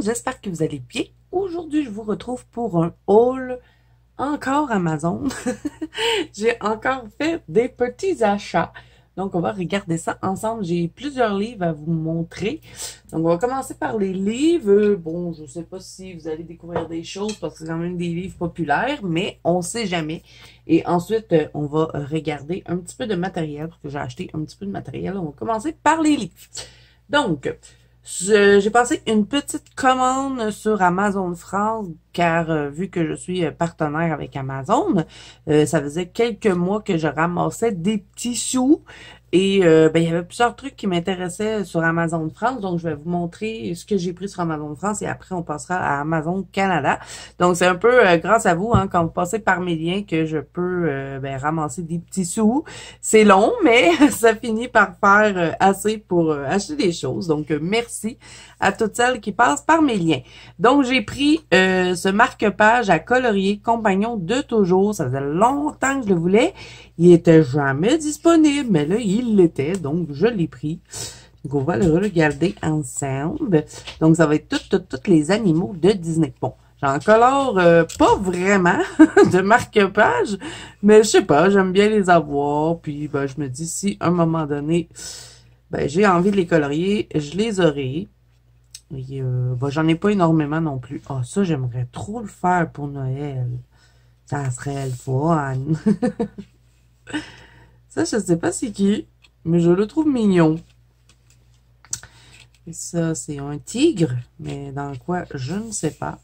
monde, j'espère que vous allez bien. Aujourd'hui, je vous retrouve pour un haul encore Amazon. J'ai encore fait des petits achats. Donc, on va regarder ça ensemble. J'ai plusieurs livres à vous montrer. Donc, on va commencer par les livres. Bon, je ne sais pas si vous allez découvrir des choses parce que c'est quand même des livres populaires, mais on ne sait jamais. Et ensuite, on va regarder un petit peu de matériel parce que j'ai acheté un petit peu de matériel. On va commencer par les livres. Donc, j'ai passé une petite commande sur Amazon France car vu que je suis partenaire avec Amazon, ça faisait quelques mois que je ramassais des petits sous et il y avait plusieurs trucs qui m'intéressaient sur Amazon France. Donc, je vais vous montrer ce que j'ai pris sur Amazon France et après, on passera à Amazon Canada. Donc, c'est un peu grâce à vous, quand vous passez par mes liens, que je peux ramasser des petits sous. C'est long, mais ça finit par faire assez pour acheter des choses. Donc, merci à toutes celles qui passent par mes liens. Donc, j'ai pris ce marque-page à colorier Compagnon de toujours. Ça faisait longtemps que je le voulais. Il était jamais disponible, mais là, il l'était, donc je l'ai pris. Donc, on va le regarder ensemble. Donc, ça va être tous les animaux de Disney. Bon, j'en colore pas vraiment de marque-page, mais je sais pas, j'aime bien les avoir. Puis, ben, je me dis, si à un moment donné, ben, j'ai envie de les colorier, je les aurai. Et, ben, j'en ai pas énormément non plus. Ah, ça, j'aimerais trop le faire pour Noël. Ça serait le fun. Ça, je sais pas c'est qui, mais je le trouve mignon. Et ça, c'est un tigre, mais dans quoi, je ne sais pas.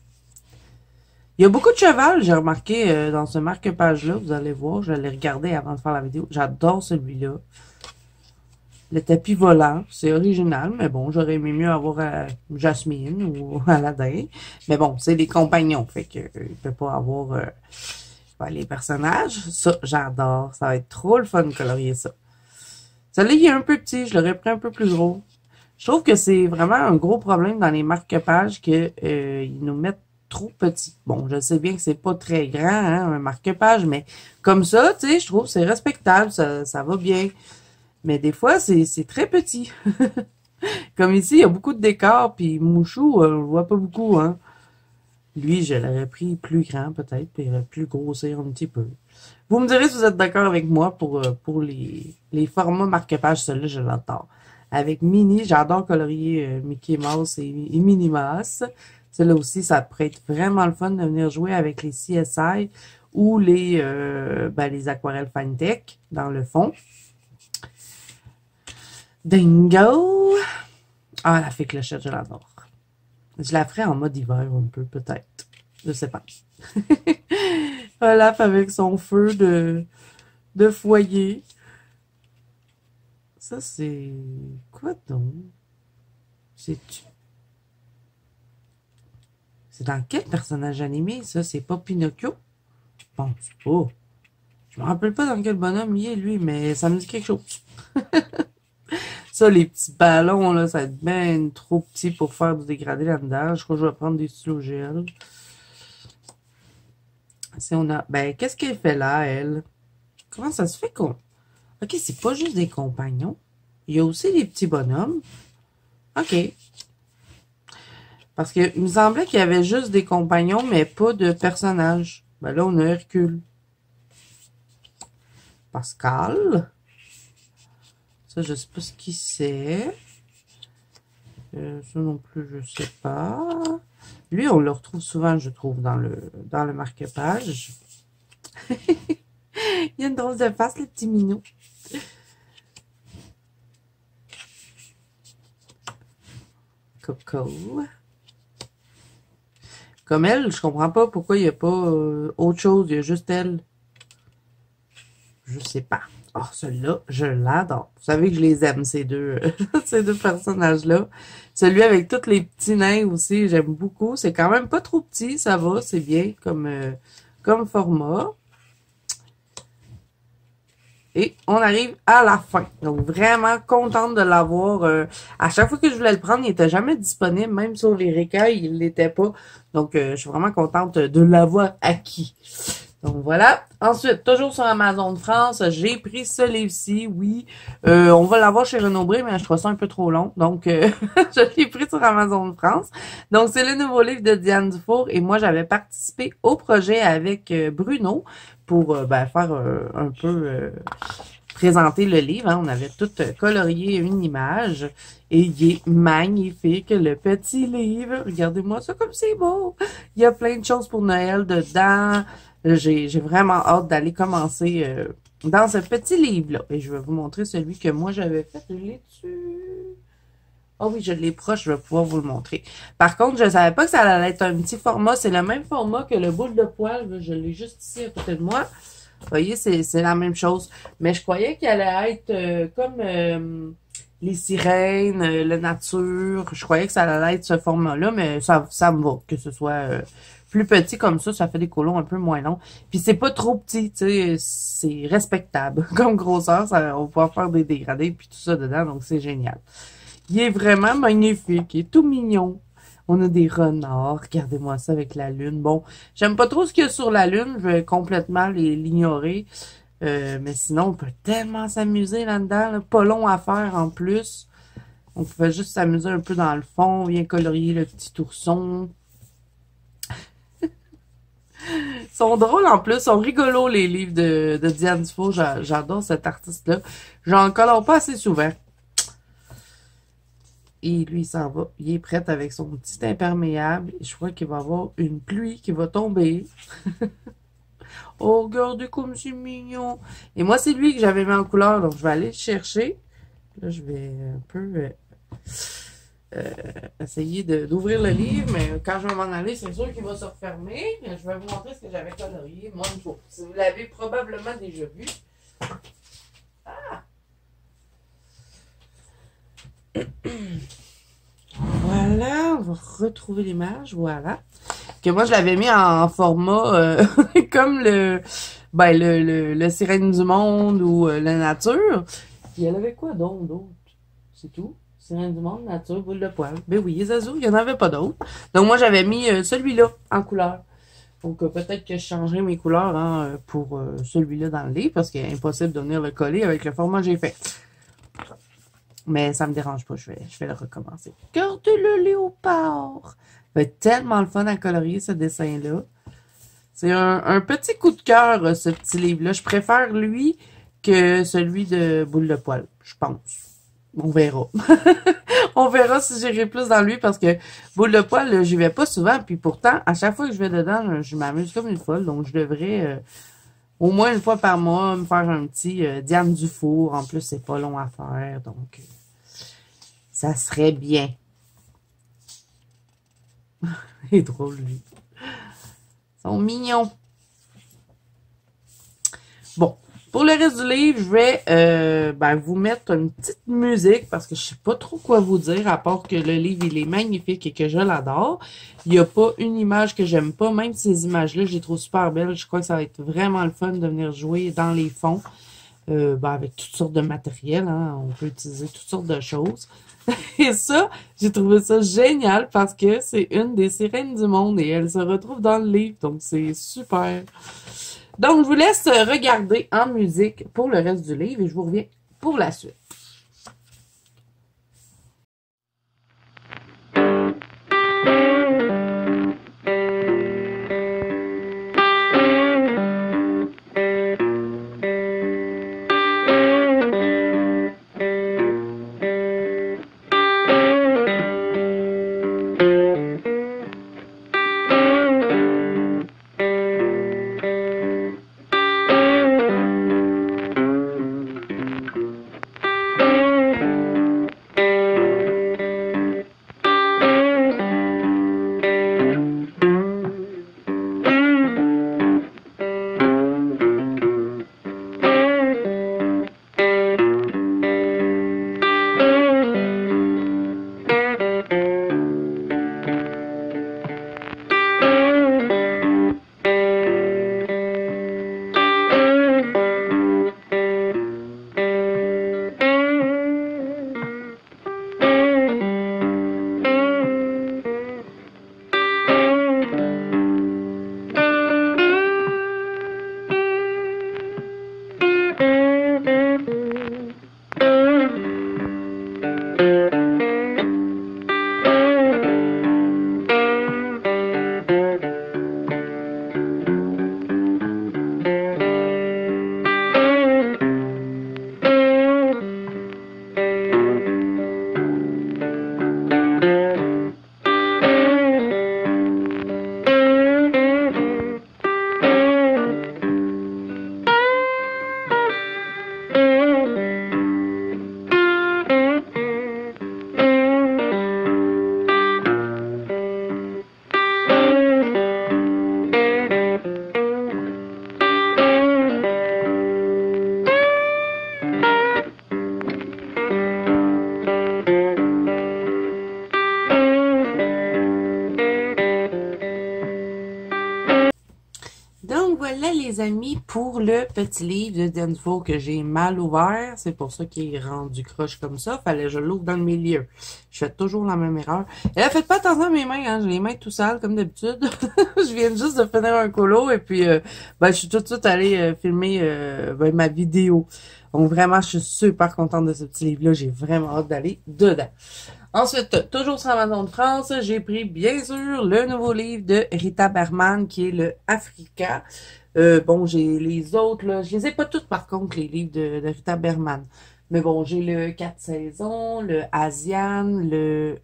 Il y a beaucoup de cheval, j'ai remarqué dans ce marque-page-là, vous allez voir, je l'ai regardé avant de faire la vidéo. J'adore celui-là. Le tapis volant, c'est original, mais bon, j'aurais aimé mieux avoir Jasmine ou Aladdin. Mais bon, c'est des compagnons, fait que il peut pas avoir les personnages. Ça, j'adore. Ça va être trop le fun de colorier ça. Celui-là, il est un peu petit, je l'aurais pris un peu plus gros. Je trouve que c'est vraiment un gros problème dans les marque-pages que ils nous mettent trop petits. Bon, je sais bien que c'est pas très grand, un marque-page, mais comme ça, tu sais, je trouve que c'est respectable, ça va bien. Mais des fois, c'est très petit. Comme ici, il y a beaucoup de décors, puis Mouchou, on le voit pas beaucoup, hein. Lui, je l'aurais pris plus grand, peut-être, puis il aurait pu grossir un petit peu. Vous me direz si vous êtes d'accord avec moi pour les formats marque-page. Celui-là, je l'adore. Avec Minnie, j'adore colorier Mickey Mouse et Minnie Mouse. Celui-là aussi, ça pourrait être vraiment le fun de venir jouer avec les CSI ou les aquarelles Fine-Tech dans le fond. Dingo! Ah, la fée clochette, je l'adore. Je la ferai en mode hiver un peu, peut-être. Je sais pas. Olaf avec son feu de foyer. Ça, c'est... Quoi donc? C'est dans quel personnage animé, ça? C'est pas Pinocchio? Bon, c'est pas. Je me rappelle pas dans quel bonhomme il est, lui, mais ça me dit quelque chose. Ça, les petits ballons, là, ça va être bien trop petit pour faire du dégradé là-dedans. Je crois que je vais prendre des stylos gel. Si on a... Ben, qu'est-ce qu'elle fait là, elle? Comment ça se fait qu'on... Ok, c'est pas juste des compagnons. Il y a aussi des petits bonhommes. Ok. Parce que il me semblait qu'il y avait juste des compagnons, mais pas de personnages. Ben là, on a Hercule. Pascal. Ça, je sais pas ce qui c'est. Ça non plus, je sais pas. Lui, on le retrouve souvent, je trouve, dans le marque-page. Il y a une drôle de face, le petit minou. Coco. Comme elle, je comprends pas pourquoi il n'y a pas autre chose, il y a juste elle. Je sais pas. Oh, celui-là, je l'adore. Vous savez que je les aime, ces deux, ces deux personnages-là. Celui avec tous les petits nains aussi, j'aime beaucoup. C'est quand même pas trop petit, ça va, c'est bien comme format. Et on arrive à la fin. Donc, vraiment contente de l'avoir. À chaque fois que je voulais le prendre, il n'était jamais disponible. Même sur les recueils, il ne l'était pas. Donc, je suis vraiment contente de l'avoir acquis. Donc voilà. Ensuite, toujours sur Amazon France, j'ai pris ce livre-ci, oui. On va l'avoir chez Renaud-Bré, mais je trouve ça un peu trop long. Donc, je l'ai pris sur Amazon France. Donc, c'est le nouveau livre de Diane Dufour. Et moi, j'avais participé au projet avec Bruno pour faire un peu présenter le livre. Hein. On avait tout colorié une image. Et il est magnifique, le petit livre. Regardez-moi ça comme c'est beau. Il y a plein de choses pour Noël dedans. J'ai vraiment hâte d'aller commencer dans ce petit livre-là. Et je vais vous montrer celui que moi j'avais fait. Je l'ai dessus. Ah oui, je l'ai proche, je vais pouvoir vous le montrer. Par contre, je ne savais pas que ça allait être un petit format. C'est le même format que le boule de poil. Je l'ai juste ici à côté de moi. Vous voyez, c'est la même chose. Mais je croyais qu'il allait être comme les sirènes, la nature. Je croyais que ça allait être ce format-là, mais ça me va. Que ce soit plus petit comme ça fait des colons un peu moins longs. Puis c'est pas trop petit, tu sais, c'est respectable. Comme grosseur, on va pouvoir faire des dégradés puis tout ça dedans, donc c'est génial. Il est vraiment magnifique, il est tout mignon. On a des renards, regardez-moi ça avec la lune. Bon, j'aime pas trop ce qu'il y a sur la lune, je vais complètement l'ignorer. Mais sinon, on peut tellement s'amuser là-dedans, là. Pas long à faire en plus. On pouvait juste s'amuser un peu dans le fond, bien colorier le petit ourson. Ils sont drôles en plus, ils sont rigolos les livres de Diane Dufour. J'adore cet artiste-là. J'en colore pas assez souvent. Et lui, il s'en va. Il est prêt avec son petit imperméable. Je crois qu'il va y avoir une pluie qui va tomber. Oh, regardez comme c'est mignon. Et moi, c'est lui que j'avais mis en couleur, donc je vais aller le chercher. Là, je vais un peu essayer d'ouvrir le livre, mais quand je vais m'en aller, c'est sûr qu'il va se refermer. Je vais vous montrer ce que j'avais colorié, moi, une fois. Si vous l'avez probablement déjà vu. Ah! Voilà, on va retrouver l'image, voilà. Que moi, je l'avais mis en format comme le Sirène du Monde ou la nature. Puis elle avait quoi d'autre? C'est tout. Sirène du Monde, nature, boule de poil. Ben oui, Zazu, il n'y en avait pas d'autres. Donc moi, j'avais mis celui-là en couleur. Donc peut-être que je changerai mes couleurs hein, pour celui-là dans le livre, parce qu'il est impossible de venir le coller avec le format que j'ai fait. Mais ça me dérange pas, je vais le recommencer. Regardez le léopard! Ça va être tellement le fun à colorier ce dessin-là. C'est un petit coup de cœur, ce petit livre-là. Je préfère lui que celui de Boule de Poil, je pense. On verra. On verra si j'irai plus dans lui parce que Boule de Poil, j'y vais pas souvent. Puis pourtant, à chaque fois que je vais dedans, je m'amuse comme une folle. Donc, je devrais au moins une fois par mois me faire un petit Diane Dufour. En plus, c'est pas long à faire. Donc, ça serait bien. Il est drôle, lui. Ils sont mignons. Bon. Pour le reste du livre, je vais vous mettre une petite musique parce que je sais pas trop quoi vous dire à part que le livre il est magnifique et que je l'adore. Il n'y a pas une image que j'aime pas, même ces images-là, je les trouve super belles. Je crois que ça va être vraiment le fun de venir jouer dans les fonds avec toutes sortes de matériel. Hein. On peut utiliser toutes sortes de choses. Et ça, j'ai trouvé ça génial parce que c'est une des sirènes du monde et elle se retrouve dans le livre, donc c'est super. Donc, je vous laisse regarder en musique pour le reste du livre et je vous reviens pour la suite. Donc voilà les amis pour le petit livre de Denfo que j'ai mal ouvert. C'est pour ça qu'il est rendu croche comme ça. Fallait que je l'ouvre dans le milieu. Je fais toujours la même erreur. Et là, faites pas attention à mes mains, hein. J'ai les mains tout sales comme d'habitude. Je viens juste de finir un colo et puis je suis tout de suite allée filmer ma vidéo. Donc vraiment, je suis super contente de ce petit livre-là. J'ai vraiment hâte d'aller dedans. Ensuite, toujours sur Amazon de France, j'ai pris bien sûr le nouveau livre de Rita Berman qui est le Africa. Bon, j'ai les autres, là, je les ai pas toutes par contre, les livres de Rita Berman. Mais bon, j'ai le 4 saisons, le Asian, le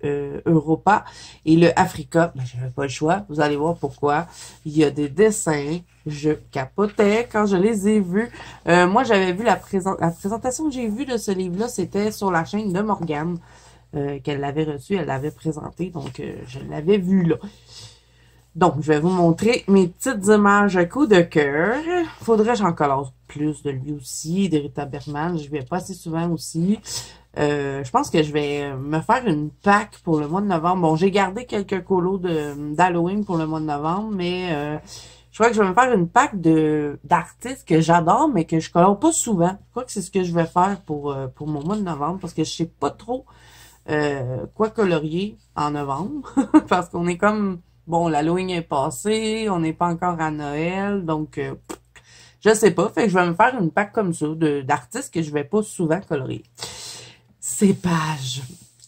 Europa et le Africa. Ben, j'avais pas le choix, vous allez voir pourquoi. Il y a des dessins, je capotais quand je les ai vus. Moi, j'avais vu la présentation que j'ai vue de ce livre-là, c'était sur la chaîne de Morgane. Qu'elle l'avait reçu, elle l'avait présenté, donc je l'avais vu là. Donc, je vais vous montrer mes petites images à coup de cœur. Faudrait que j'en colore plus de lui aussi, de Rita Berman. Je vais pas assez souvent aussi. Je pense que je vais me faire une pack pour le mois de novembre. Bon, j'ai gardé quelques colos d'Halloween pour le mois de novembre, mais je crois que je vais me faire une pack d'artistes que j'adore, mais que je colore pas souvent. Je crois que c'est ce que je vais faire pour mon mois de novembre, parce que je sais pas trop quoi colorier en novembre, parce qu'on est comme, bon, l'Halloween est passé, on n'est pas encore à Noël, donc je sais pas, fait que je vais me faire une pack comme ça d'artistes que je vais pas souvent colorier. Ces pages,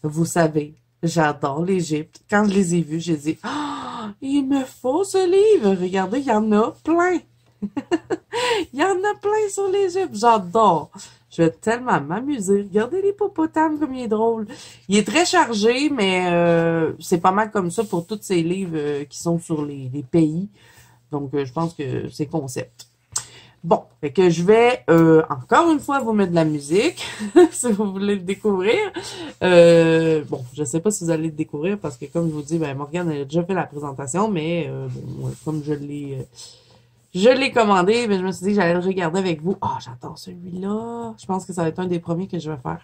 vous savez, j'adore l'Égypte. Quand je les ai vues, j'ai dit, ah, il me faut ce livre, regardez, il y en a plein. Il y en a plein sur l'Égypte, j'adore. Je vais tellement m'amuser. Regardez l'hippopotame comme il est drôle. Il est très chargé, mais c'est pas mal comme ça pour tous ces livres qui sont sur les pays. Donc, je pense que c'est concept. Bon, fait que je vais encore une fois vous mettre de la musique, si vous voulez le découvrir. Bon, je sais pas si vous allez le découvrir, parce que comme je vous dis, ben Morgane a déjà fait la présentation, mais bon, comme je l'ai commandé, mais je me suis dit que j'allais le regarder avec vous. Ah, j'adore celui-là. Je pense que ça va être un des premiers que je vais faire.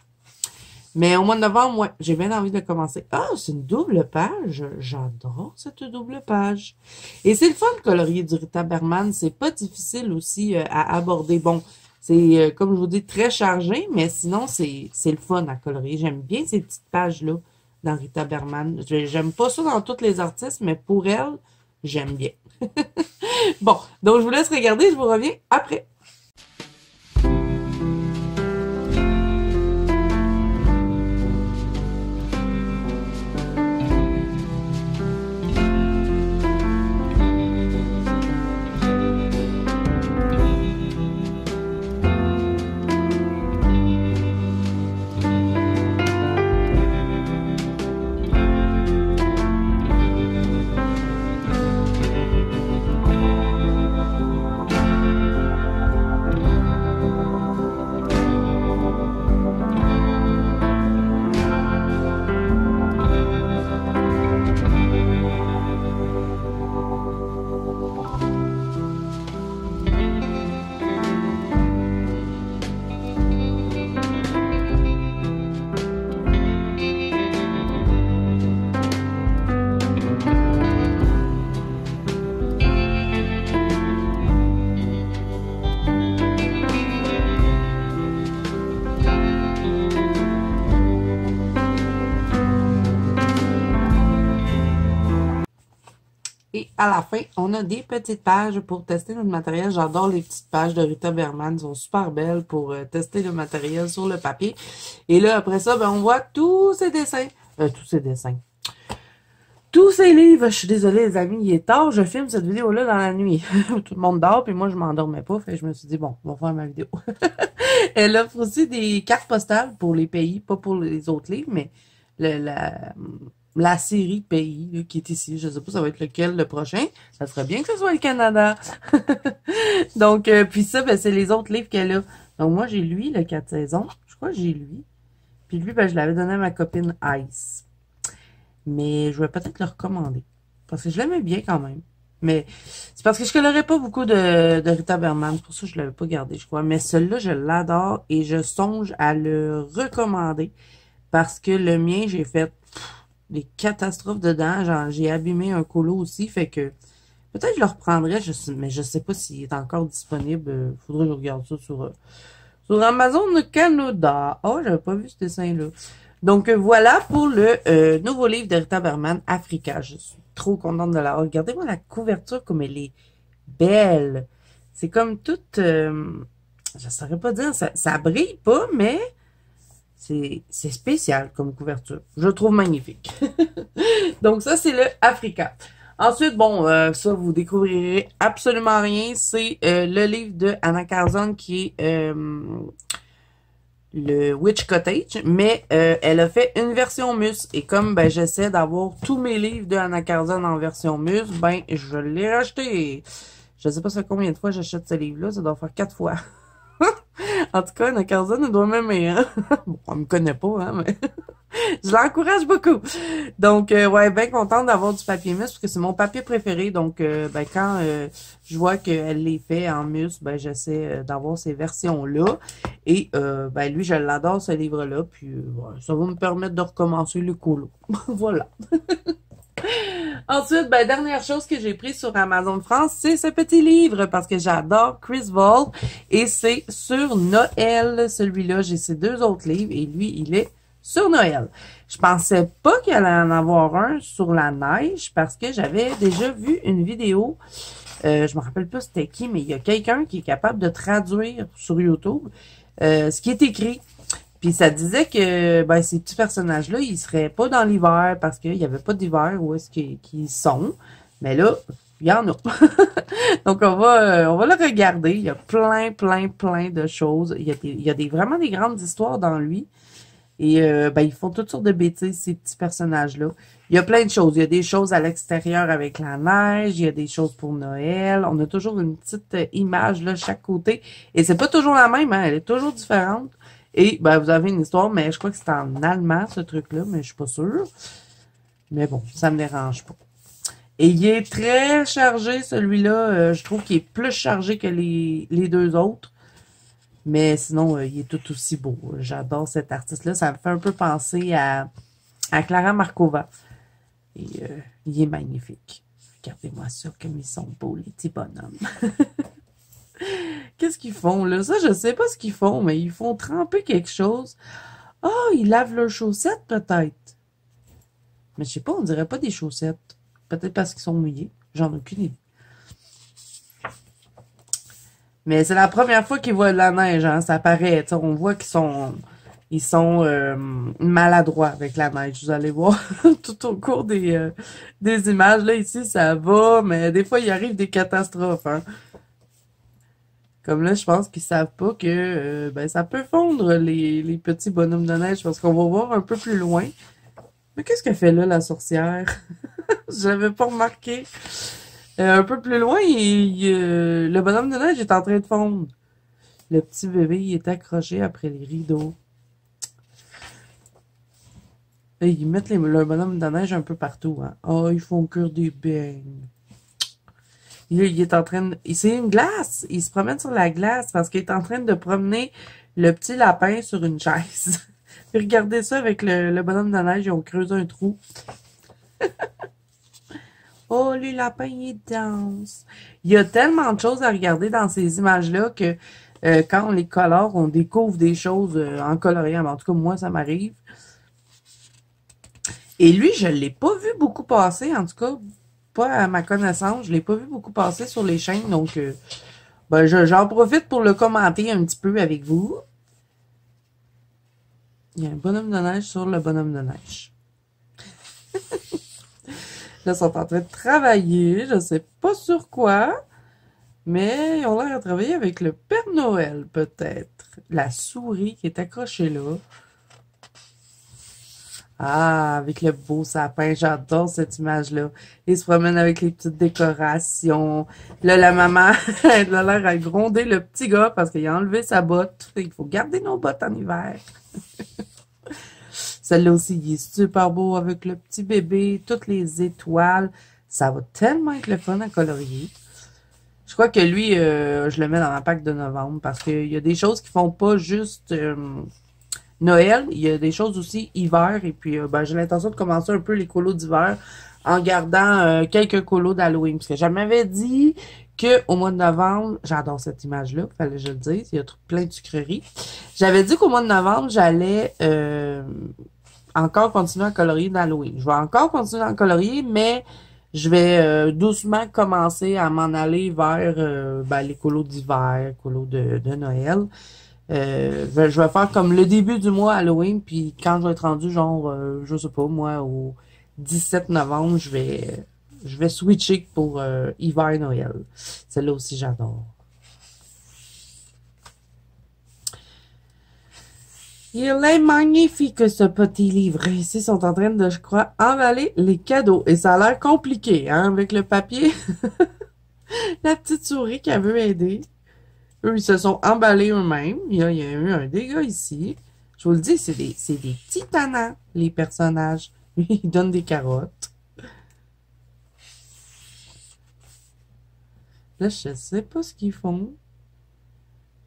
Mais au mois de novembre, ouais, j'ai bien envie de commencer. Ah, c'est une double page. J'adore cette double page. Et c'est le fun de colorier du Rita Berman. C'est pas difficile aussi à aborder. Bon, c'est, comme je vous dis, très chargé, mais sinon, c'est le fun à colorier. J'aime bien ces petites pages-là dans Rita Berman. J'aime pas ça dans tous les artistes, mais pour elle, j'aime bien. Bon, donc je vous laisse regarder, je vous reviens après. Et à la fin, on a des petites pages pour tester notre matériel. J'adore les petites pages de Rita Berman. Elles sont super belles pour tester le matériel sur le papier. Et là, après ça, ben, on voit tous ces dessins. Tous ces livres. Je suis désolée, les amis, il est tard. Je filme cette vidéo-là dans la nuit. Tout le monde dort, puis moi, je m'endormais pas. Fait que je me suis dit, bon, on va faire ma vidéo. Elle offre aussi des cartes postales pour les pays, pas pour les autres livres, mais la série pays là, qui est ici. Je sais pas ça va être lequel le prochain. Ça serait bien que ce soit le Canada. Donc, puis ça, ben, c'est les autres livres qu'elle a. Donc, moi, j'ai lui, le 4 saisons. Je crois que j'ai lui. Puis lui, ben, je l'avais donné à ma copine Ice. Mais je vais peut-être le recommander. Parce que je l'aimais bien quand même. Mais c'est parce que je colorais pas beaucoup de Rita Berman. C'est pour ça que je l'avais pas gardé, je crois. Mais celui-là, je l'adore et je songe à le recommander. Parce que le mien, j'ai fait des catastrophes dedans. J'ai abîmé un colo aussi. Fait que Peut-être que je le reprendrai, mais je sais pas s'il est encore disponible. Faudrait que je regarde ça sur Amazon Canada. Oh, j'avais pas vu ce dessin-là. Donc voilà pour le nouveau livre d'Erita Berman, Africa. Je suis trop contente de l'avoir. Regardez-moi la couverture comme elle est belle. C'est comme toute... je saurais pas dire, ça brille pas, mais c'est spécial comme couverture. Je le trouve magnifique. Donc ça, c'est le Africa. Ensuite, bon, ça, vous découvrirez absolument rien. C'est le livre de Anna Carzon qui est le Witch Cottage, mais elle a fait une version mus. Et comme ben j'essaie d'avoir tous mes livres de Anna Carzon en version mus, ben je l'ai racheté. Je sais pas ça combien de fois j'achète ce livre-là, ça doit faire 4 fois. En tout cas, Anna Carzon, elle doit m'aimer, hein? Bon, elle me connaît pas, hein, mais je l'encourage beaucoup. Donc, ouais, bien contente d'avoir du papier mus, parce que c'est mon papier préféré. Donc, ben, quand je vois qu'elle les fait en mus, ben, j'essaie d'avoir ces versions-là. Et, ben, lui, je l'adore, ce livre-là. Puis, ouais, ça va me permettre de recommencer le colo. Voilà. Ensuite, ben, dernière chose que j'ai pris sur Amazon France, c'est ce petit livre parce que j'adore Chris Vold et c'est sur Noël. Celui-là, j'ai ces deux autres livres et lui, il est sur Noël. Je pensais pas qu'il allait en avoir un sur la neige parce que j'avais déjà vu une vidéo. Je me rappelle pas c'était qui, mais il y a quelqu'un qui est capable de traduire sur YouTube ce qui est écrit. Puis ça disait que ben, ces petits personnages-là, ils seraient pas dans l'hiver parce qu'il y avait pas d'hiver où est-ce qu'ils sont. Mais là, il y en a. Donc on va le regarder. Il y a plein de choses. Il y a vraiment des grandes histoires dans lui. Et ben, ils font toutes sortes de bêtises, ces petits personnages-là. Il y a plein de choses. Il y a des choses à l'extérieur avec la neige. Il y a des choses pour Noël. On a toujours une petite image là, chaque côté. Et c'est pas toujours la même, hein. Elle est toujours différente. Et ben, vous avez une histoire, mais je crois que c'est en allemand, ce truc-là, mais je suis pas sûre. Mais bon, ça me dérange pas. Et il est très chargé, celui-là. Je trouve qu'il est plus chargé que les deux autres. Mais sinon, il est tout aussi beau. J'adore cet artiste-là. Ça me fait un peu penser à Clara Markova. Et il est magnifique. Regardez-moi ça, comme ils sont beaux, les petits bonhommes. Qu'est-ce qu'ils font, là? Ça, je sais pas ce qu'ils font, mais ils font tremper quelque chose. Ah, oh, ils lavent leurs chaussettes, peut-être. Mais je sais pas, on dirait pas des chaussettes. Peut-être parce qu'ils sont mouillés. J'en ai aucune idée. Mais c'est la première fois qu'ils voient de la neige, hein. Ça paraît, t'sais, on voit ils sont maladroits avec la neige. Vous allez voir tout au cours des images. Là, ici, ça va, mais des fois, il arrive des catastrophes, hein. Comme là, je pense qu'ils savent pas que ben ça peut fondre les petits bonhommes de neige parce qu'on va voir un peu plus loin. Mais qu'est-ce qu'elle fait là, la sorcière? Je l'avais pas remarqué. Un peu plus loin, le bonhomme de neige est en train de fondre. Le petit bébé, il est accroché après les rideaux. Et ils mettent le bonhomme de neige un peu partout. Hein. Oh, ils font cuire des beignes. Il est en train de... C'est une glace. Il se promène sur la glace parce qu'il est en train de promener le petit lapin sur une chaise. Puis regardez ça avec le bonhomme de neige. Ils ont creusé un trou. Oh, les lapins, ils dansent. Il y a tellement de choses à regarder dans ces images-là que quand on les colore, on découvre des choses en coloriant. En tout cas, moi, ça m'arrive. Et lui, je l'ai pas vu beaucoup passer. En tout cas, pas à ma connaissance. Je l'ai pas vu beaucoup passer sur les chaînes. Donc, ben, j'en profite pour le commenter un petit peu avec vous. Il y a un bonhomme de neige sur le bonhomme de neige. Là, ils sont en train de travailler. Je sais pas sur quoi. Mais ils ont l'air à travailler avec le Père Noël, peut-être. La souris qui est accrochée là. Ah, avec le beau sapin. J'adore cette image-là. Ils se promènent avec les petites décorations. Là, la maman, elle a l'air à gronder le petit gars parce qu'il a enlevé sa botte. Il faut garder nos bottes en hiver. Celle-là aussi, il est super beau avec le petit bébé, toutes les étoiles. Ça va tellement être le fun à colorier. Je crois que lui, je le mets dans ma pack de novembre parce qu'il y a des choses qui font pas juste Noël. Il y a des choses aussi hiver. Et puis, ben, j'ai l'intention de commencer un peu les colos d'hiver en gardant quelques colos d'Halloween. Parce que je m'avais dit que au mois de novembre, j'adore cette image-là, fallait que je le dise, il y a plein de sucreries. J'avais dit qu'au mois de novembre, j'allais encore continuer à colorier d'Halloween. Je vais encore continuer à colorier, mais je vais doucement commencer à m'en aller vers les colos d'hiver, colos de Noël. Je vais faire comme le début du mois Halloween, puis quand je vais être rendu genre, je sais pas, moi, au 17 novembre, je vais switcher pour hiver Noël. Celle-là aussi, j'adore. Il est magnifique, ce petit livre. Ici, ils sont en train de, je crois, emballer les cadeaux. Et ça a l'air compliqué, hein, avec le papier. La petite souris qui a veut aider. Eux, ils se sont emballés eux-mêmes. Il y a eu un dégât ici. Je vous le dis, c'est des petits tannants, les personnages. Lui, il donne des carottes. Là, je sais pas ce qu'ils font.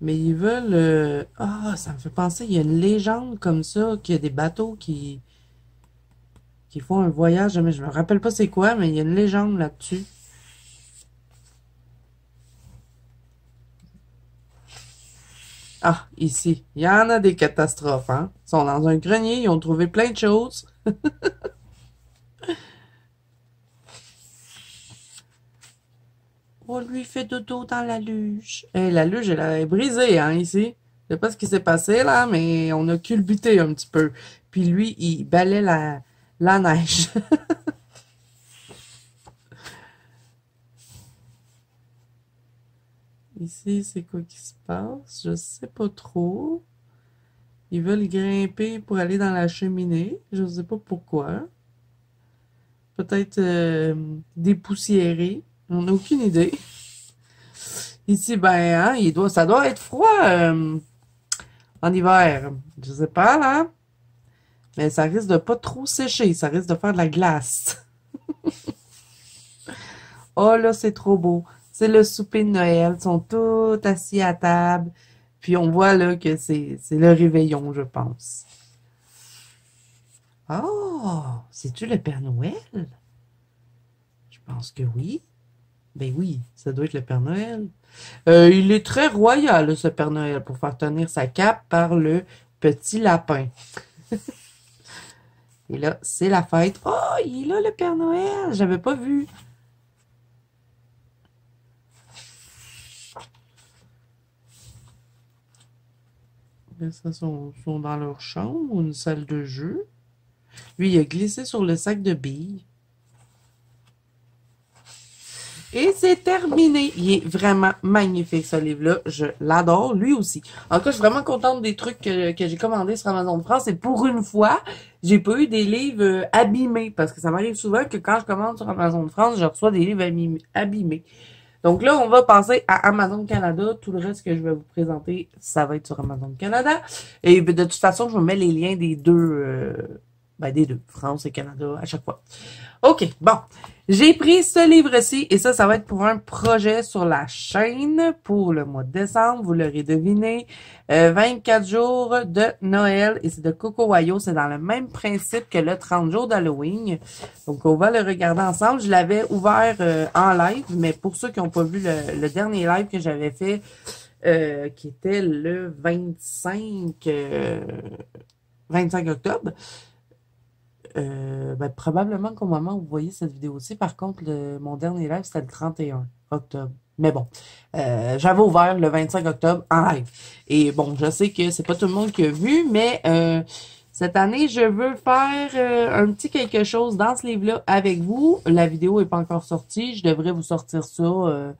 Mais ils veulent... Ah, ça me fait penser, il y a une légende comme ça, qu'il y a des bateaux qui font un voyage. Mais je me rappelle pas c'est quoi, mais il y a une légende là-dessus. Ah, ici, il y en a des catastrophes, hein. Ils sont dans un grenier, ils ont trouvé plein de choses. On lui fait dodo dans la luge. Eh, la luge, elle est brisée, hein, ici. Je sais pas ce qui s'est passé, là, mais on a culbuté un petit peu. Puis lui, il balait la neige. Ici, c'est quoi qui se passe? Je sais pas trop. Ils veulent grimper pour aller dans la cheminée. Je sais pas pourquoi. Peut-être dépoussiérer. On n'a aucune idée. Ici, ben, hein, ça doit être froid en hiver. Je sais pas, là. Mais ça risque de pas trop sécher. Ça risque de faire de la glace. Oh là, c'est trop beau. C'est le souper de Noël. Ils sont tous assis à table. Puis on voit là que c'est le réveillon, je pense. Oh, c'est-tu le Père Noël? Je pense que oui. Ben oui, ça doit être le Père Noël. Il est très royal, ce Père Noël, pour faire tenir sa cape par le petit lapin. Et là, c'est la fête. Oh, il est là, le Père Noël. J'avais pas vu. Là, ça sont dans leur chambre ou une salle de jeu. Lui, il a glissé sur le sac de billes. Et c'est terminé. Il est vraiment magnifique, ce livre-là. Je l'adore, lui aussi. En tout cas, je suis vraiment contente des trucs que j'ai commandés sur Amazon France. Et pour une fois, j'ai pas eu des livres abîmés. Parce que ça m'arrive souvent que quand je commande sur Amazon France, je reçois des livres abîmés. Donc là, on va passer à Amazon Canada. Tout le reste que je vais vous présenter, ça va être sur Amazon Canada. Et de toute façon, je vous mets les liens des deux, France et Canada, à chaque fois. OK, bon. J'ai pris ce livre-ci et ça va être pour un projet sur la chaîne pour le mois de décembre. Vous l'aurez deviné. 24 jours de Noël et c'est de Coco Wayo. C'est dans le même principe que le 30 jours d'Halloween. Donc, on va le regarder ensemble. Je l'avais ouvert en live, mais pour ceux qui n'ont pas vu le dernier live que j'avais fait, qui était le 25 octobre, probablement qu'au moment où vous voyez cette vidéo-ci, par contre, mon dernier live, c'était le 31 octobre. Mais bon, j'avais ouvert le 25 octobre en live. Et bon, je sais que c'est pas tout le monde qui a vu, mais cette année, je veux faire un petit quelque chose dans ce livre-là avec vous. La vidéo est pas encore sortie. Je devrais vous sortir ça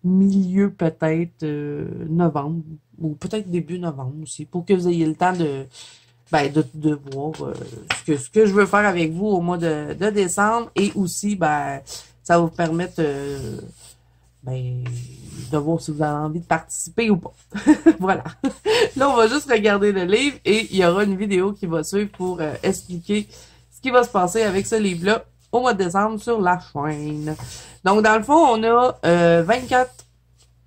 milieu peut-être novembre ou peut-être début novembre aussi pour que vous ayez le temps de voir ce que je veux faire avec vous au mois de décembre et aussi ça va vous permettre de voir si vous avez envie de participer ou pas. Voilà. Là, on va juste regarder le livre et il y aura une vidéo qui va suivre pour expliquer ce qui va se passer avec ce livre-là au mois de décembre sur la chaîne. Donc, dans le fond, on a 24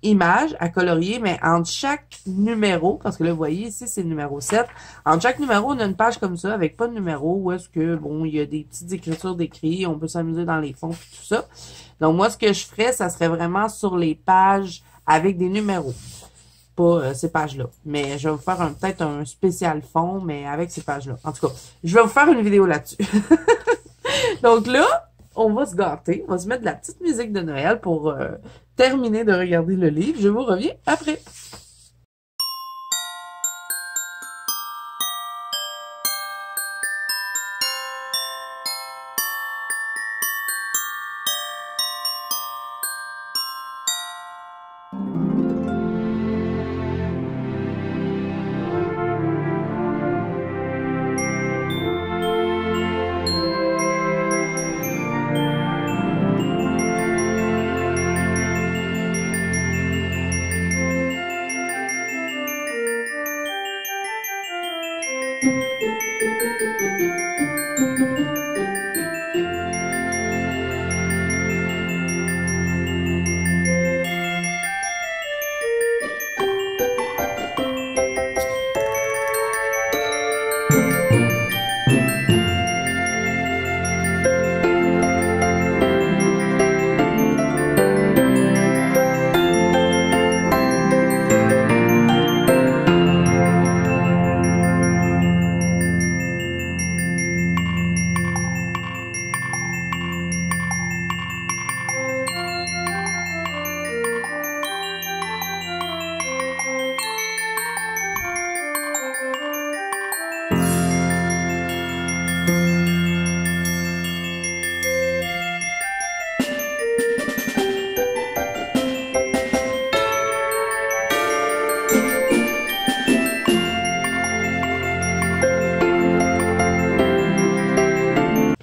images à colorier, mais entre chaque numéro, parce que là, vous voyez, ici, c'est le numéro 7. Entre chaque numéro, on a une page comme ça, avec pas de numéro, où est-ce que, bon, il y a des petites écritures d'écrit, on peut s'amuser dans les fonds, et tout ça. Donc, moi, ce que je ferais, ça serait vraiment sur les pages avec des numéros. Pas ces pages-là. Mais je vais vous faire peut-être un spécial fond, mais avec ces pages-là. En tout cas, je vais vous faire une vidéo là-dessus. Donc là, on va se gâter. On va se mettre de la petite musique de Noël pour terminer de regarder le livre. Je vous reviens après.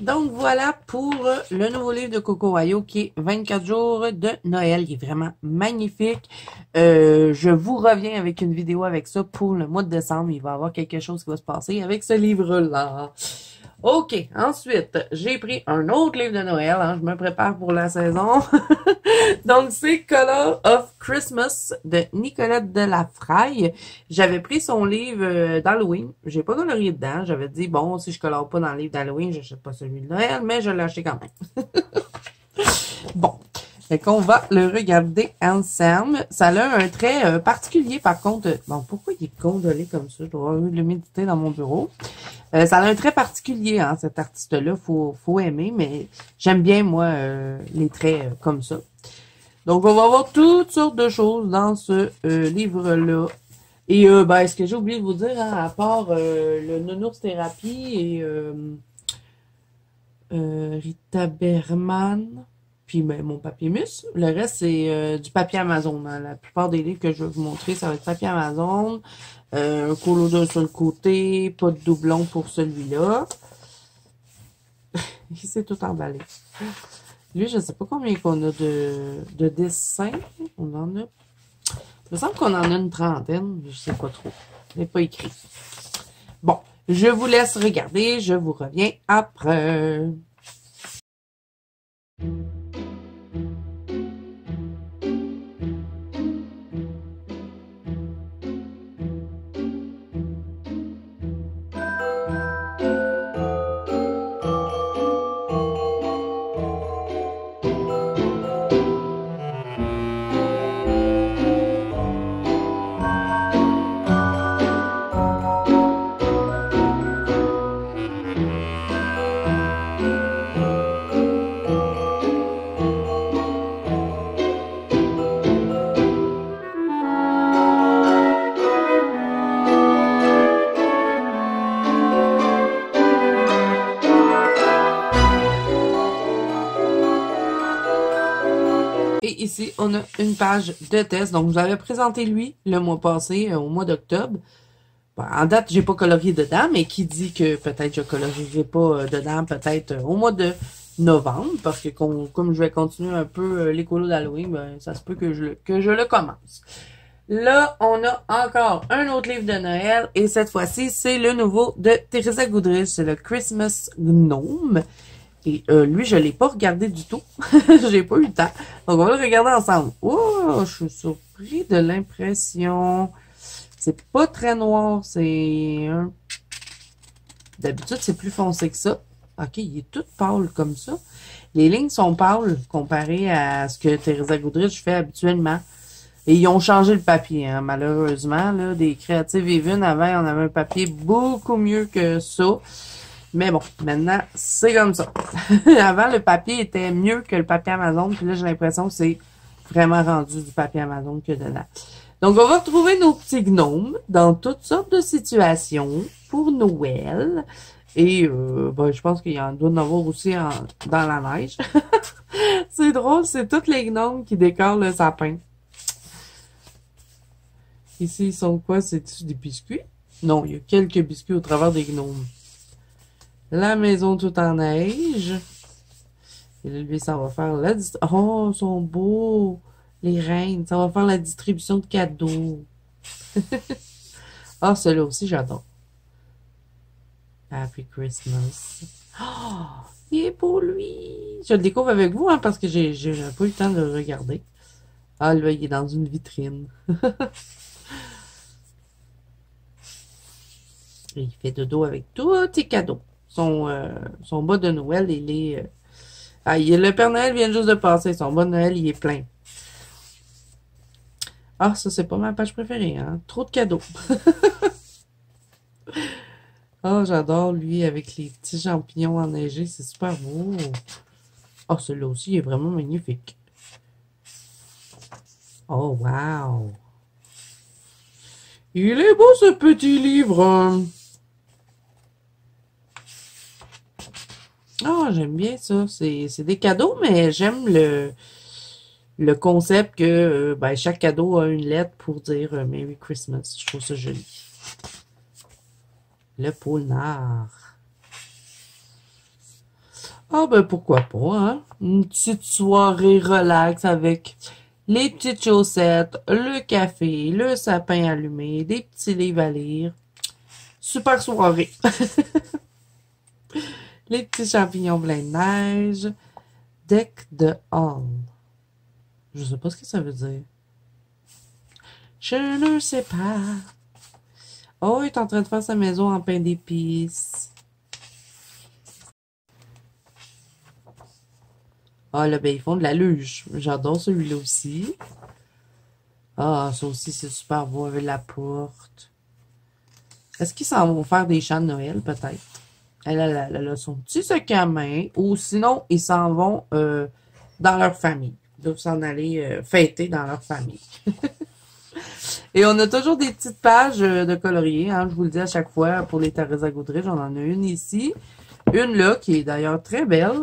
Donc voilà pour le nouveau livre de Coco Wayou qui est 24 jours de Noël. Il est vraiment magnifique. Je vous reviens avec une vidéo avec ça pour le mois de décembre. Il va y avoir quelque chose qui va se passer avec ce livre-là. OK, ensuite, j'ai pris un autre livre de Noël. Hein, je me prépare pour la saison. Donc, c'est Color of Christmas de Nicolette Delafraye. J'avais pris son livre d'Halloween. J'ai pas colorié dedans. J'avais dit, bon, si je colore pas dans le livre d'Halloween, j'achète pas celui de Noël, mais je l'ai acheté quand même. Bon. Fait qu'on va le regarder ensemble. Ça a un trait particulier, par contre. Bon, pourquoi il est gondolé comme ça? Je dois avoir eu de l'humidité dans mon bureau. Ça a un trait particulier, hein, cet artiste-là. Faut aimer, mais j'aime bien, moi, les traits comme ça. Donc, on va avoir toutes sortes de choses dans ce livre-là. Et, ben, ce que j'ai oublié de vous dire, hein, à part le nounours thérapie et Rita Berman, puis ben, mon papier mus. Le reste, c'est du papier Amazon. Hein. La plupart des livres que je vais vous montrer, ça va être papier Amazon. Un colo sur le côté, pas de doublon pour celui-là. Il s'est tout emballé. Lui, je ne sais pas combien qu'on a de dessins. On en a. Il me semble qu'on en a une trentaine, mais je sais pas trop. Il n'est pas écrit. Bon, je vous laisse regarder. Je vous reviens après. Et ici, on a une page de test. Donc, je vous avais présenté lui le mois passé, au mois d'octobre. Bon, en date, j'ai pas colorié dedans, mais qui dit que peut-être je colorierai pas dedans, peut-être au mois de novembre, parce que comme je vais continuer un peu les colos d'Halloween, ben, ça se peut que je le commence. Là, on a encore un autre livre de Noël, et cette fois-ci, c'est le nouveau de Teresa Goodrich, c'est le Christmas Gnome. Et lui, je l'ai pas regardé du tout. J'ai pas eu le temps. Donc, on va le regarder ensemble. Oh, je suis surpris de l'impression. C'est pas très noir. C'est un... D'habitude, c'est plus foncé que ça. OK, il est tout pâle comme ça. Les lignes sont pâles comparées à ce que Teresa Goodrich fait habituellement. Et ils ont changé le papier, hein, malheureusement. Là, des Creative Even, avant, on avait un papier beaucoup mieux que ça. Mais bon, maintenant, c'est comme ça. Avant, le papier était mieux que le papier Amazon. Puis là, j'ai l'impression que c'est vraiment rendu du papier Amazon que dedans. Donc, on va retrouver nos petits gnomes dans toutes sortes de situations pour Noël. Et ben, je pense qu'il y en doit en avoir aussi dans la neige. C'est drôle, c'est tous les gnomes qui décorent le sapin. Ici, ils sont quoi? C'est des biscuits? Non, il y a quelques biscuits au travers des gnomes. La maison tout en neige. Et là, lui, ça va faire la oh, ils sont beaux! Les reines. Ça va faire la distribution de cadeaux. Ah, celui-là aussi, j'adore. Happy Christmas. Oh, il est beau, lui! Je le découvre avec vous, hein, parce que j'ai pas eu le temps de le regarder. Ah, là, il est dans une vitrine. Et il fait dodo avec tous ses cadeaux. Son bas de Noël, il est... le Père Noël vient juste de passer. Son bas de Noël, il est plein. Ah, ça, c'est pas ma page préférée, hein. Trop de cadeaux. Ah, j'adore, lui, avec les petits champignons enneigés. C'est super beau. Ah, celui-là aussi, il est vraiment magnifique. Oh, wow. Il est beau, ce petit livre. Ah, j'aime bien ça. C'est des cadeaux, mais j'aime le concept que ben, chaque cadeau a une lettre pour dire Merry Christmas. Je trouve ça joli. Le pôle Nord. Ah ben pourquoi pas, hein? Une petite soirée relax avec les petites chaussettes, le café, le sapin allumé, des petits livres à lire. Super soirée. Les petits champignons pleins de neige. Deck de hall. Je sais pas ce que ça veut dire. Je ne sais pas. Oh, il est en train de faire sa maison en pain d'épices. Ah, là, ben, ils font de la luge. J'adore celui-là aussi. Ah, ça aussi, c'est super beau avec la porte. Est-ce qu'ils s'en vont faire des chants de Noël, peut-être? Elle a son petit sac à main. Ou sinon, ils s'en vont dans leur famille. Ils doivent s'en aller fêter dans leur famille. Et on a toujours des petites pages de colorier. Hein, je vous le dis à chaque fois pour les Teresa Goodrich. On en a une ici. Une là, qui est d'ailleurs très belle.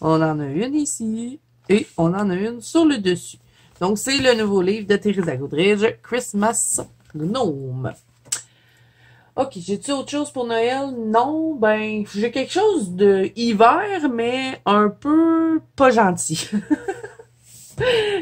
On en a une ici. Et on en a une sur le dessus. Donc, c'est le nouveau livre de Teresa Goodrich, Christmas Gnome. OK, j'ai-tu autre chose pour Noël? Non, ben, j'ai quelque chose de hiver, mais un peu pas gentil.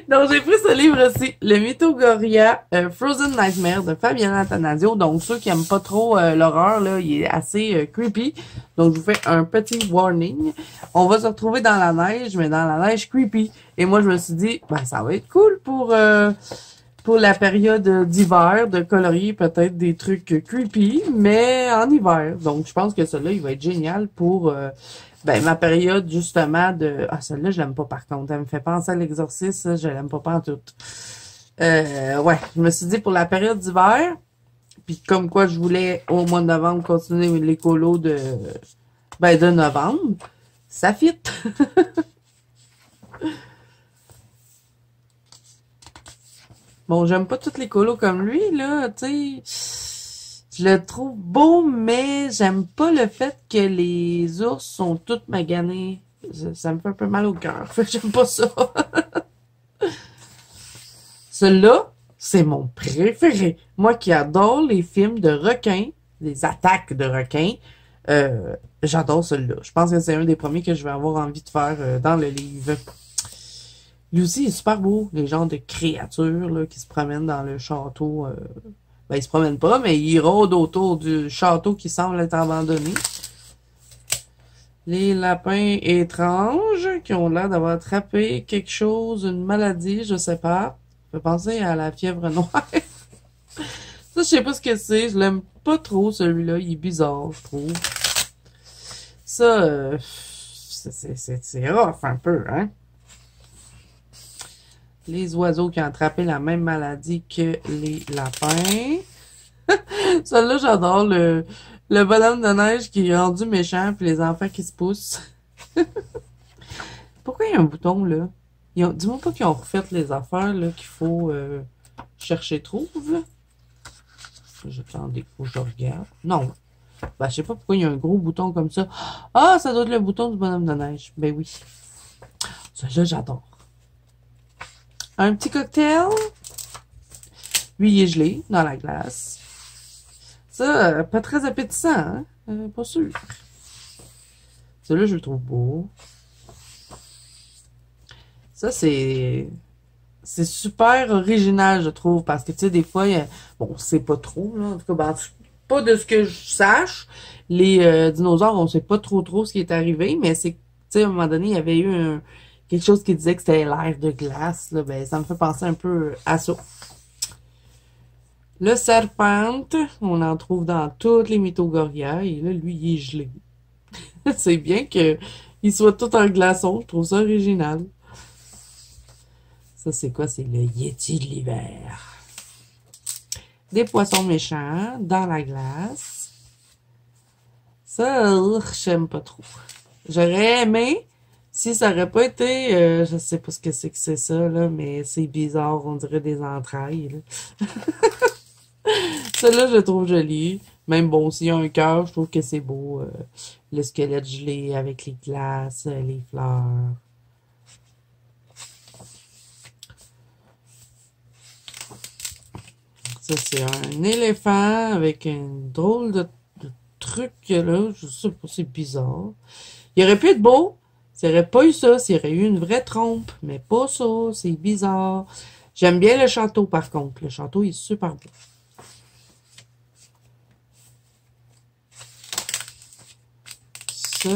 Donc, j'ai pris ce livre-ci, Le Mythogoria Frozen Nightmare de Fabiana Attanasio. Donc, ceux qui aiment pas trop l'horreur, là, il est assez creepy. Donc, je vous fais un petit warning. On va se retrouver dans la neige, mais dans la neige creepy. Et moi, je me suis dit, ben, ça va être cool pour la période d'hiver, de colorier peut-être des trucs creepy, mais en hiver. Donc, je pense que celui-là, il va être génial pour... ben, ma période, justement, de... Ah, celle-là, je l'aime pas, par contre. Elle me fait penser à l'exorcisme, je l'aime pas en tout. Ouais, je me suis dit, pour la période d'hiver, puis comme quoi je voulais, au mois de novembre, continuer les colos de novembre, ça fit. Bon, j'aime pas toutes les colos comme lui, là, tu sais... Je le trouve beau, mais j'aime pas le fait que les ours sont toutes maganés. Ça me fait un peu mal au cœur. J'aime pas ça. Celui-là, c'est mon préféré. Moi qui adore les films de requins, les attaques de requins, j'adore celui-là. Je pense que c'est un des premiers que je vais avoir envie de faire dans le livre. Lui aussi, il est super beau. Les genres de créatures là, qui se promènent dans le château... Ben, il se promène pas, mais il rôde autour du château qui semble être abandonné. Les lapins étranges qui ont l'air d'avoir attrapé quelque chose, une maladie, je sais pas. Ça fait penser à la fièvre noire. Ça, je sais pas ce que c'est. Je l'aime pas trop, celui-là. Il est bizarre, je trouve. Ça, c'est rough un peu, hein? Les oiseaux qui ont attrapé la même maladie que les lapins. Celui-là, j'adore le bonhomme de neige qui est rendu méchant, puis les enfants qui se poussent. Pourquoi il y a un bouton, là? Dis-moi pas qu'ils ont refait les affaires, là, qu'il faut chercher trouve, là. Attendez, faut que je regarde. Non. Ben, je sais pas pourquoi il y a un gros bouton comme ça. Ah, ça doit être le bouton du bonhomme de neige. Ben oui. Ça, j'adore. Un petit cocktail. Lui, il est gelé dans la glace. Ça, pas très appétissant, hein? Pas sûr. Celui-là, je le trouve beau. Ça, c'est super original, je trouve, parce que, tu sais, des fois, bon, c'est pas trop, là, en tout cas, ben, pas de ce que je sache, les dinosaures, on sait pas trop ce qui est arrivé, mais c'est, tu sais, à un moment donné, il y avait eu quelque chose qui disait que c'était l'air de glace, là, ben, ça me fait penser un peu à ça. Le serpente, on en trouve dans toutes les Mythogoria, et là, lui, il est gelé. C'est bien qu'il soit tout en glaçon, je trouve ça original. Ça, c'est quoi? C'est le Yeti de l'hiver. Des poissons méchants dans la glace. Ça, j'aime pas trop. J'aurais aimé si ça aurait pas été, je sais pas ce que c'est ça, là, mais c'est bizarre, on dirait des entrailles, là. Celle-là, je le trouve joli. Même bon, s'il y a un cœur, je trouve que c'est beau. Le squelette gelé avec les glaces, les fleurs. Ça, c'est un éléphant avec un drôle de truc, là. Je sais pas, c'est bizarre. Il aurait pu être beau s'il n'y aurait pas eu ça, s'il y aurait eu une vraie trompe. Mais pas ça, c'est bizarre. J'aime bien le château, par contre. Le château, il est super beau. Ça,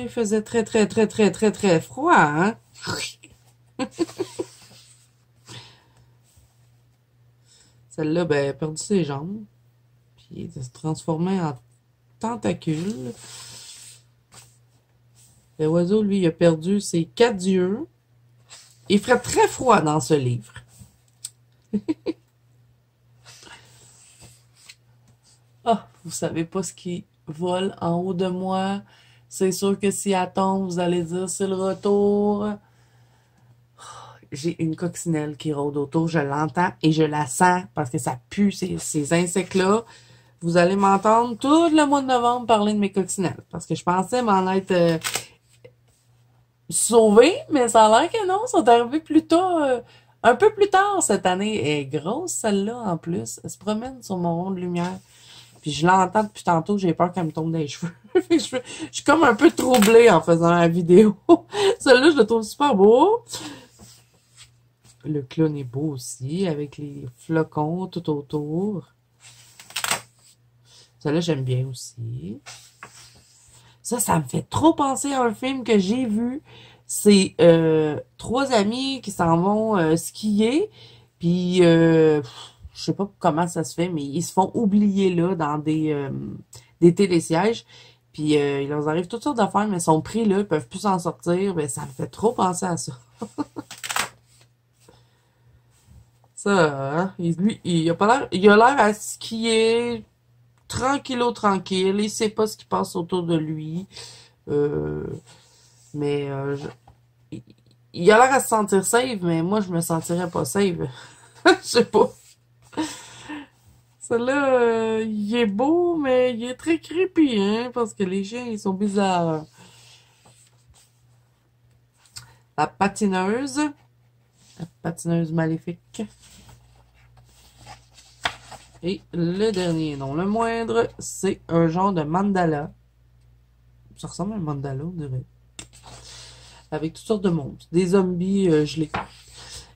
il faisait très froid, hein? Celle-là, ben, elle a perdu ses jambes. Puis elle se transformait en tentacule. L'oiseau, lui, il a perdu ses 4 yeux. Il ferait très froid dans ce livre. Ah, vous savez pas ce qui vole en haut de moi. C'est sûr que si elle tombe, vous allez dire c'est le retour. J'ai une coccinelle qui rôde autour, je l'entends et je la sens parce que ça pue ces insectes-là. Vous allez m'entendre tout le mois de novembre parler de mes coccinelles parce que je pensais m'en être sauvée, mais ça a l'air que non, sont arrivés plus tôt, un peu plus tard cette année. Elle est grosse celle-là en plus, elle se promène sur mon rond de lumière. Puis je l'entends depuis tantôt, j'ai peur qu'elle me tombe dans les cheveux. Je suis comme un peu troublée en faisant la vidéo. Celle-là, je le trouve super beau. Le clown est beau aussi, avec les flocons tout autour. Celle-là, j'aime bien aussi. Ça me fait trop penser à un film que j'ai vu. C'est 3 amis qui s'en vont skier. Puis, je sais pas comment ça se fait, mais ils se font oublier là dans des télésièges. Puis, il leur arrive toutes sortes d'affaires, mais ils sont pris là, ils peuvent plus s'en sortir. Ben, ça me fait trop penser à ça. Ça, hein, lui, il a pas l'air, il a l'air à skier tranquille, il sait pas ce qui passe autour de lui. Euh, mais il a l'air à se sentir safe, mais moi je me sentirais pas safe. Je sais pas. Celui-là, il est beau, mais il est très creepy, hein, parce que les chiens, ils sont bizarres. La patineuse maléfique. Et le dernier, non le moindre, c'est un genre de mandala. Ça ressemble à un mandala, on dirait. Avec toutes sortes de monstres. Des zombies gelés.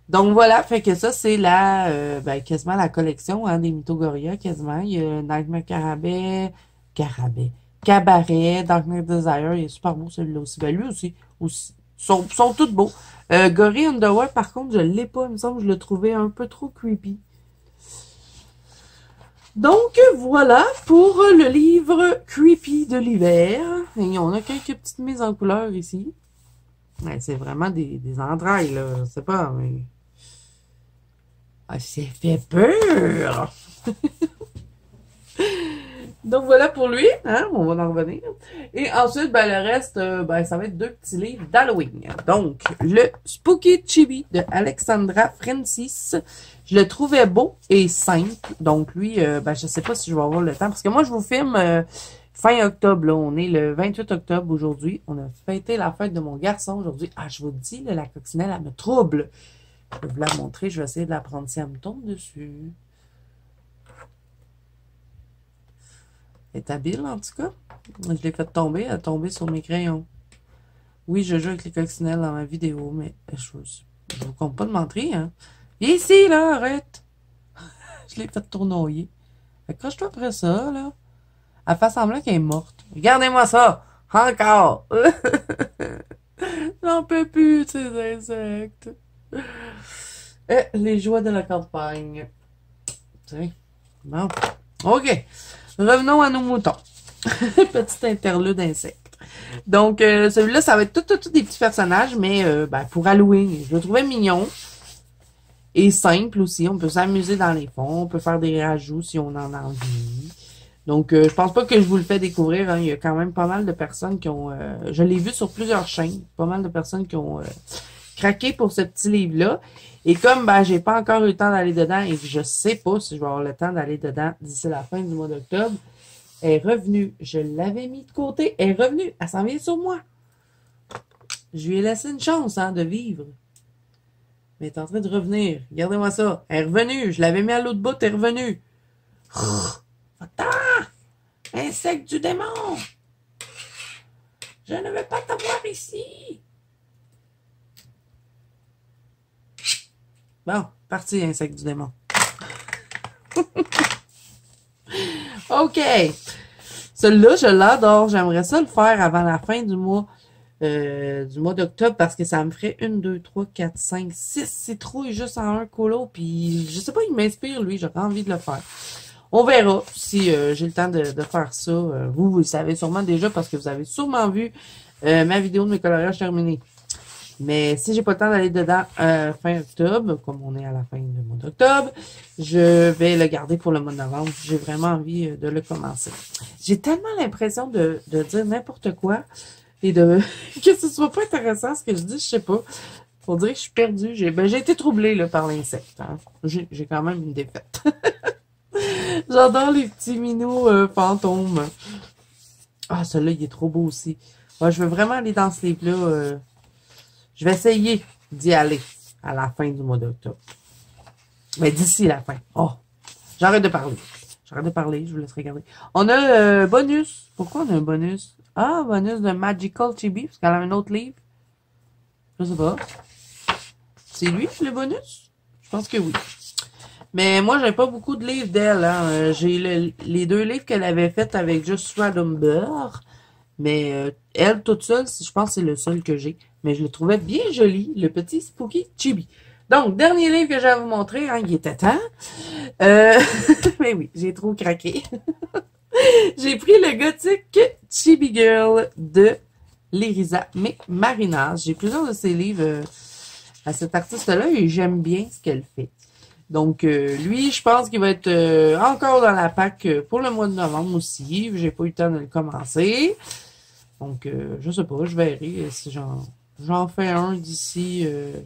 Donc voilà, fait que ça, c'est ben, quasiment la collection hein, des Mythogoria, quasiment. Il y a Nightmare Carabet. Cabaret, Dark Knight Desire, il est super beau celui-là aussi. Ben lui aussi. Sont tous beaux. Gory Underwear, par contre, je l'ai pas. Il me semble que je le trouvais un peu trop creepy. Donc, voilà pour le livre Creepy de l'hiver. Et on a quelques petites mises en couleur ici. Ouais, c'est vraiment des entrailles, là. Je sais pas, mais... Ah, c'est fait peur! Donc voilà pour lui, hein, on va en revenir. Et ensuite, ben, le reste, ben, ça va être deux petits livres d'Halloween. Donc, le Spooky Chibi de Alexandra Francis. Je le trouvais beau et simple. Donc lui, ben, je sais pas si je vais avoir le temps. Parce que moi, je vous filme fin octobre. Là. On est le 28 octobre aujourd'hui. On a fêté la fête de mon garçon aujourd'hui. Ah, je vous dis, là, la coccinelle, elle me trouble. Je vais vous la montrer. Je vais essayer de la prendre si elle me tombe dessus. Elle est habile, en tout cas. Je l'ai fait tomber. Elle a tombé sur mes crayons. Oui, je joue avec les coccinelles dans ma vidéo, mais je vous compte pas de mentir, hein. Viens ici, là, arrête. Je l'ai fait tournoyer. Accroche-toi après ça, là. Elle fait semblant qu'elle est morte. Regardez-moi ça. Encore. J'en peux plus de ces insectes. Les joies de la campagne. Tiens. Bon. OK. Revenons à nos moutons. Petit interlude d'insectes. Donc, celui-là, ça va être tout des petits personnages, mais ben, pour Halloween. Je le trouvais mignon. Et simple aussi. On peut s'amuser dans les fonds. On peut faire des rajouts si on en a envie. Donc, je pense pas que je vous le fais découvrir. Hein. Il y a quand même pas mal de personnes qui ont... je l'ai vu sur plusieurs chaînes. Pas mal de personnes qui ont craqué pour ce petit livre-là. Et comme ben j'ai pas encore eu le temps d'aller dedans et que je sais pas si je vais avoir le temps d'aller dedans d'ici la fin du mois d'octobre, elle est revenue. Je l'avais mis de côté. Elle est revenue. Elle s'en vient sur moi. Je lui ai laissé une chance hein, de vivre. Mais elle est en train de revenir. Regardez-moi ça. Elle est revenue. Je l'avais mis à l'autre bout. Elle est revenue. Va-t'en! Insecte du démon! Je ne veux pas t'avoir ici! Bon, parti, insecte du démon. OK. Celui-là, je l'adore. J'aimerais ça le faire avant la fin du mois d'octobre parce que ça me ferait 1, 2, 3, 4, 5, 6 citrouilles juste en un colo. Puis, je sais pas, il m'inspire, lui. J'aurais envie de le faire. On verra si j'ai le temps de faire ça. Vous le savez sûrement déjà parce que vous avez sûrement vu ma vidéo de mes coloriages terminés. Mais si j'ai pas le temps d'aller dedans fin octobre, comme on est à la fin du mois d'octobre, je vais le garder pour le mois de novembre. J'ai vraiment envie de le commencer. J'ai tellement l'impression de dire n'importe quoi et de que ce soit pas intéressant ce que je dis, je sais pas. Faut dire que je suis perdue. J'ai été troublée là, par l'insecte. Hein. J'ai quand même une défaite. J'adore les petits minous fantômes. Ah, celui-là, il est trop beau aussi. Ouais, je veux vraiment aller dans ce livre-là. Je vais essayer d'y aller à la fin du mois d'octobre. Mais d'ici la fin. Oh, j'arrête de parler. J'arrête de parler, je vous laisse regarder. On a bonus. Pourquoi on a un bonus? Ah, bonus de Magical Chibi, parce qu'elle a un autre livre. Je sais pas. C'est lui, le bonus? Je pense que oui. Mais moi, j'ai pas beaucoup de livres d'elle. Hein. J'ai les deux livres qu'elle avait fait avec Joshua Lumber. Mais elle, toute seule, je pense que c'est le seul que j'ai. Mais je le trouvais bien joli, le petit Spooky Chibi. Donc, dernier livre que j'ai à vous montrer, hein, il était temps. Mais oui, j'ai trop craqué. J'ai pris le gothique Chibi Girl de Lyrisa Marinas. J'ai plusieurs de ses livres à cet artiste-là et j'aime bien ce qu'elle fait. Donc, lui, je pense qu'il va être encore dans la PAC pour le mois de novembre aussi. J'ai pas eu le temps de le commencer. Donc, je sais pas, je verrai si j'en fais un d'ici. Je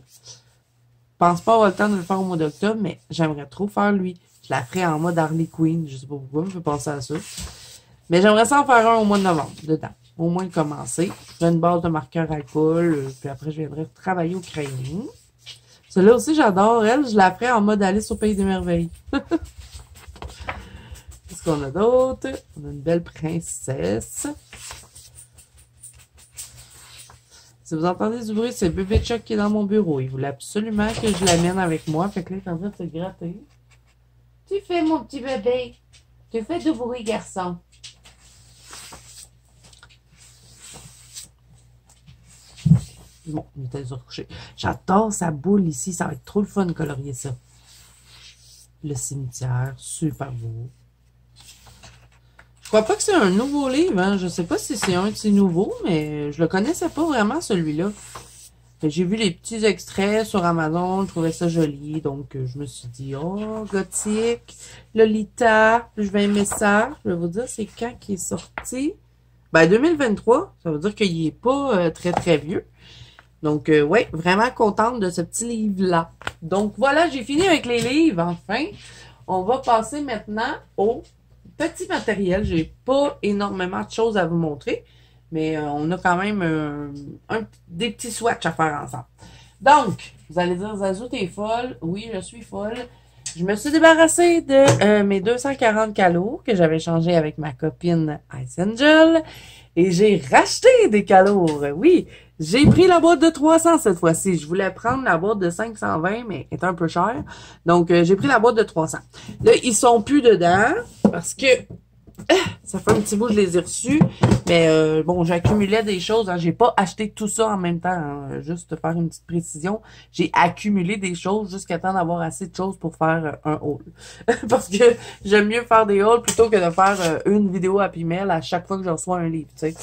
pense pas avoir le temps de le faire au mois d'octobre, mais j'aimerais trop faire lui. Je la ferai en mode Harley Quinn. Je sais pas pourquoi, je vais penser à ça. Mais j'aimerais ça en faire un au mois de novembre, dedans. Au moins commencer. J'ai une base de marqueur alcool, puis après, je viendrai travailler au crayon. Celle-là aussi, j'adore. Elle, je la ferai en mode Alice au Pays des Merveilles. Qu'est-ce qu'on a d'autre? On a une belle princesse. Si vous entendez du bruit, c'est bébé Chuck qui est dans mon bureau. Il voulait absolument que je l'amène avec moi. Fait que là, il est en train de se gratter. Tu fais, mon petit bébé. Tu fais du bruit, garçon. Bon, il était sur coucher. J'adore sa boule ici. Ça va être trop le fun de colorier ça. Le cimetière, super beau. Je crois pas que c'est un nouveau livre, hein. Je sais pas si c'est un de ces nouveaux, mais je le connaissais pas vraiment, celui-là. J'ai vu les petits extraits sur Amazon, je trouvais ça joli, donc je me suis dit, oh, gothique, Lolita, je vais aimer ça. Je vais vous dire, c'est quand qu'il est sorti? Ben, 2023, ça veut dire qu'il est pas très, très vieux. Donc, ouais, vraiment contente de ce petit livre-là. Donc, voilà, j'ai fini avec les livres, enfin. On va passer maintenant au petit matériel. J'ai pas énormément de choses à vous montrer, mais on a quand même des petits swatchs à faire ensemble. Donc, vous allez dire, Zazou, t'es folle. Oui, je suis folle. Je me suis débarrassée de mes 240 calots que j'avais changé avec ma copine Ice Angel. Et j'ai racheté des calots. Oui, j'ai pris la boîte de 300 cette fois-ci. Je voulais prendre la boîte de 520, mais elle est un peu chère. Donc, j'ai pris la boîte de 300. Là, ils sont plus dedans parce que ça fait un petit bout que je les ai reçus. Mais bon, j'accumulais des choses. Hein. J'ai pas acheté tout ça en même temps. Hein. Juste faire une petite précision. J'ai accumulé des choses jusqu'à temps d'avoir assez de choses pour faire un haul. Parce que j'aime mieux faire des hauls plutôt que de faire une vidéo Happy Mail à chaque fois que je reçois un livre, tu sais.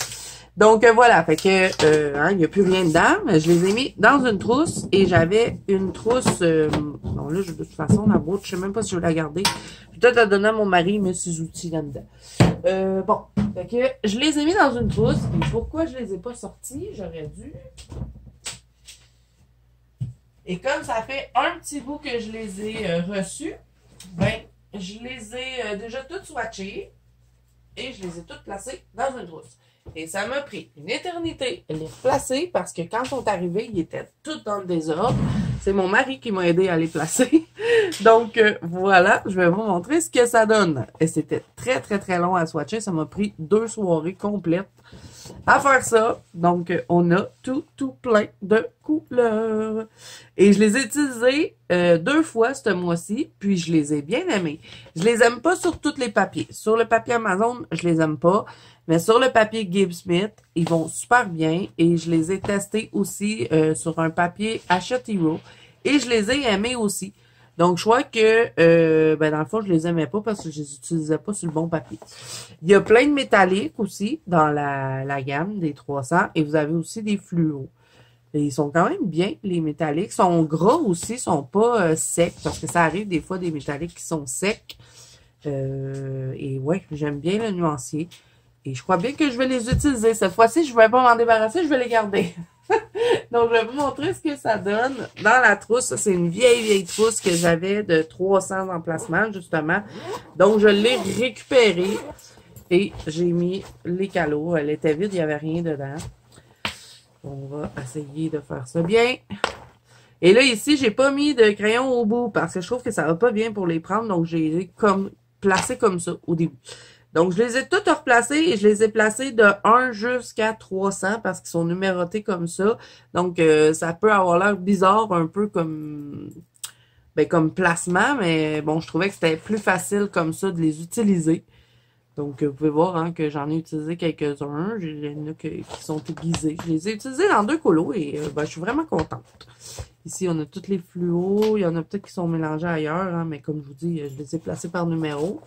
Donc voilà, fait que hein, il n'y a plus rien dedans. Mais je les ai mis dans une trousse et j'avais une trousse. Bon là, de toute façon, la boîte, je sais même pas si je vais la garder. Je vais peut-être la donner à mon mari, mais ses outils là-dedans. Bon, fait que je les ai mis dans une trousse. Et pourquoi je les ai pas sortis? J'aurais dû. Et comme ça fait un petit bout que je les ai reçus, ben, je les ai déjà toutes swatchées et je les ai toutes placées dans une trousse. Et ça m'a pris une éternité de les replacer parce que quand ils sont arrivés, ils étaient tous dans le désordre. C'est mon mari qui m'a aidé à les placer. Donc, voilà, je vais vous montrer ce que ça donne. Et c'était très, très, très long à swatcher. Ça m'a pris 2 soirées complètes à faire ça. Donc, on a tout plein de couleurs. Et je les ai utilisés 2 fois ce mois-ci, puis je les ai bien aimés. Je les aime pas sur tous les papiers. Sur le papier Amazon, je les aime pas. Mais sur le papier Gibb Smith, ils vont super bien. Et je les ai testés aussi sur un papier Hachette Hero. Et je les ai aimés aussi. Donc, je crois que, ben, dans le fond, je les aimais pas parce que je les utilisais pas sur le bon papier. Il y a plein de métalliques aussi dans la gamme des 300. Et vous avez aussi des fluos. Et ils sont quand même bien, les métalliques. Ils sont gras aussi, ils sont pas secs. Parce que ça arrive des fois des métalliques qui sont secs. Et ouais, j'aime bien le nuancier. Et je crois bien que je vais les utiliser. Cette fois-ci, je ne vais pas m'en débarrasser, je vais les garder. Donc, je vais vous montrer ce que ça donne dans la trousse. C'est une vieille trousse que j'avais de 300 emplacements, justement. Donc, je l'ai récupérée et j'ai mis les calots. Elle était vide, il n'y avait rien dedans. On va essayer de faire ça bien. Et là, ici, j'ai pas mis de crayon au bout parce que je trouve que ça va pas bien pour les prendre. Donc, j'ai comme placé comme ça au début. Donc, je les ai toutes replacées et je les ai placées de 1 jusqu'à 300 parce qu'ils sont numérotés comme ça. Donc, ça peut avoir l'air bizarre, un peu comme, ben, comme placement, mais bon, je trouvais que c'était plus facile comme ça de les utiliser. Donc, vous pouvez voir hein, que j'en ai utilisé quelques-uns. Il y en a qui sont aiguisés. Je les ai utilisés dans 2 colos et ben, je suis vraiment contente. Ici, on a tous les fluos. Il y en a peut-être qui sont mélangés ailleurs, hein, mais comme je vous dis, je les ai placés par numéro.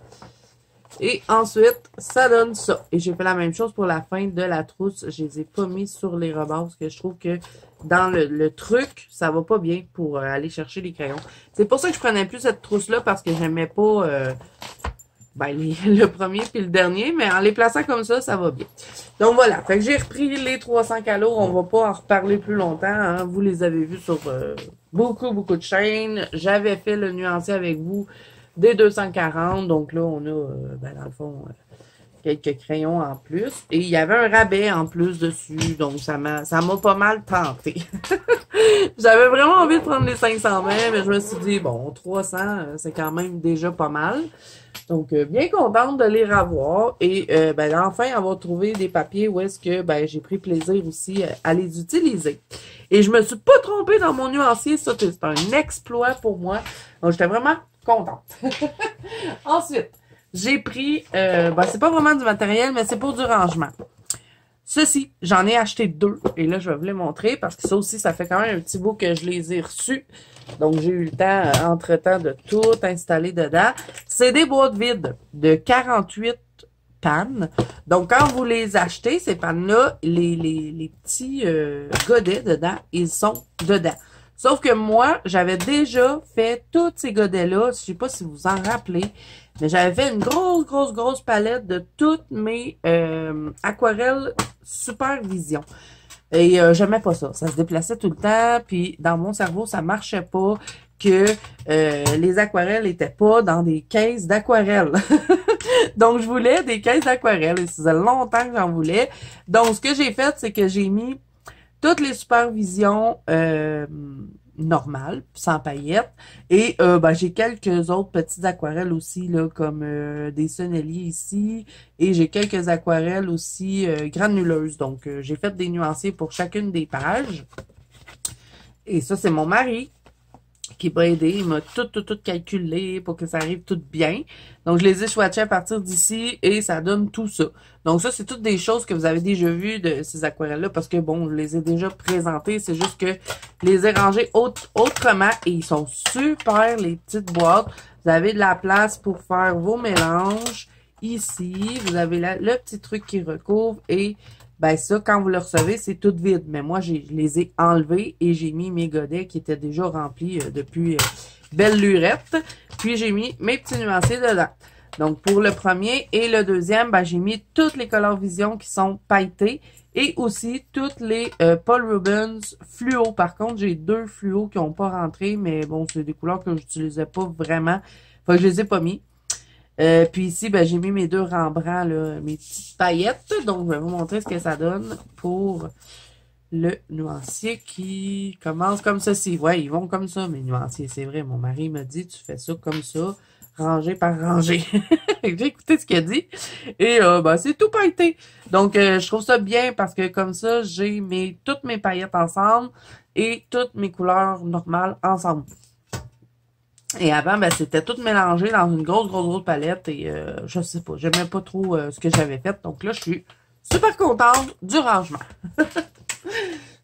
Et ensuite, ça donne ça. Et j'ai fait la même chose pour la fin de la trousse. Je les ai pas mis sur les rebords parce que je trouve que dans le truc, ça va pas bien pour aller chercher les crayons. C'est pour ça que je prenais plus cette trousse-là parce que j'aimais pas ben, le premier puis le dernier. Mais en les plaçant comme ça, ça va bien. Donc voilà. Fait que j'ai repris les 300 calots. On va pas en reparler plus longtemps. Hein. Vous les avez vus sur beaucoup de chaînes. J'avais fait le nuancier avec vous des 240, donc là, on a, ben, dans le fond, quelques crayons en plus. Et il y avait un rabais en plus dessus, donc ça m'a pas mal tenté. J'avais vraiment envie de prendre les 520, mais je me suis dit, bon, 300, c'est quand même déjà pas mal. Donc, bien contente de les revoir. Et, ben, enfin, avoir trouvé des papiers où est-ce que, ben, j'ai pris plaisir aussi à les utiliser. Et je me suis pas trompée dans mon nuancier, ça, c'est un exploit pour moi. Donc, j'étais vraiment contente. Ensuite, j'ai pris, ben c'est pas vraiment du matériel, mais c'est pour du rangement. Ceci, j'en ai acheté 2. Et là, je vais vous les montrer parce que ça aussi, ça fait quand même un petit bout que je les ai reçus. Donc, j'ai eu le temps, entre-temps, de tout installer dedans. C'est des boîtes vides de 48 pannes. Donc, quand vous les achetez, ces pannes-là, les petits godets dedans, ils sont dedans. Sauf que moi, j'avais déjà fait tous ces godets-là. Je sais pas si vous vous en rappelez. Mais j'avais fait une grosse palette de toutes mes aquarelles Super Vision. Et j'aimais pas ça. Ça se déplaçait tout le temps. Puis dans mon cerveau, ça marchait pas que les aquarelles étaient pas dans des caisses d'aquarelles. Donc, je voulais des caisses d'aquarelles. Et ça faisait longtemps que j'en voulais. Donc, ce que j'ai fait, c'est que j'ai mis toutes les supervisions normales, sans paillettes. Et ben, j'ai quelques autres petites aquarelles aussi, là, comme des sonneliers ici. Et j'ai quelques aquarelles aussi granuleuses. Donc, j'ai fait des nuanciers pour chacune des pages. Et ça, c'est mon mari qui m'a aidé. Il m'a tout calculé pour que ça arrive tout bien. Donc, je les ai swatchés à partir d'ici et ça donne tout ça. Donc, ça, c'est toutes des choses que vous avez déjà vues de ces aquarelles-là parce que, bon, je les ai déjà présentées. C'est juste que je les ai rangées autrement et ils sont super, les petites boîtes. Vous avez de la place pour faire vos mélanges. Ici, vous avez le petit truc qui recouvre et ben ça, quand vous le recevez, c'est tout vide. Mais moi, je les ai enlevés et j'ai mis mes godets qui étaient déjà remplis depuis belle lurette. Puis j'ai mis mes petits nuanciers dedans. Donc pour le premier et le deuxième, ben, j'ai mis toutes les Color Vision qui sont pailletées et aussi toutes les Paul Rubens fluo. Par contre, j'ai 2 fluos qui n'ont pas rentré, mais bon, c'est des couleurs que j'utilisais pas vraiment. Fait que je les ai pas mis. Puis ici, ben, j'ai mis mes 2 Rembrandt, là, mes petites paillettes. Donc, je vais vous montrer ce que ça donne pour le nuancier qui commence comme ceci. Ouais, ils vont comme ça, mes nuanciers. C'est vrai, mon mari m'a dit, tu fais ça comme ça, rangé par rangée. J'ai écouté ce qu'il a dit. Et ben, c'est tout pailleté. Donc, je trouve ça bien parce que comme ça, j'ai toutes mes paillettes ensemble et toutes mes couleurs normales ensemble. Et avant, ben, c'était tout mélangé dans une grosse palette et je sais pas, j'aimais pas trop ce que j'avais fait. Donc là, je suis super contente du rangement.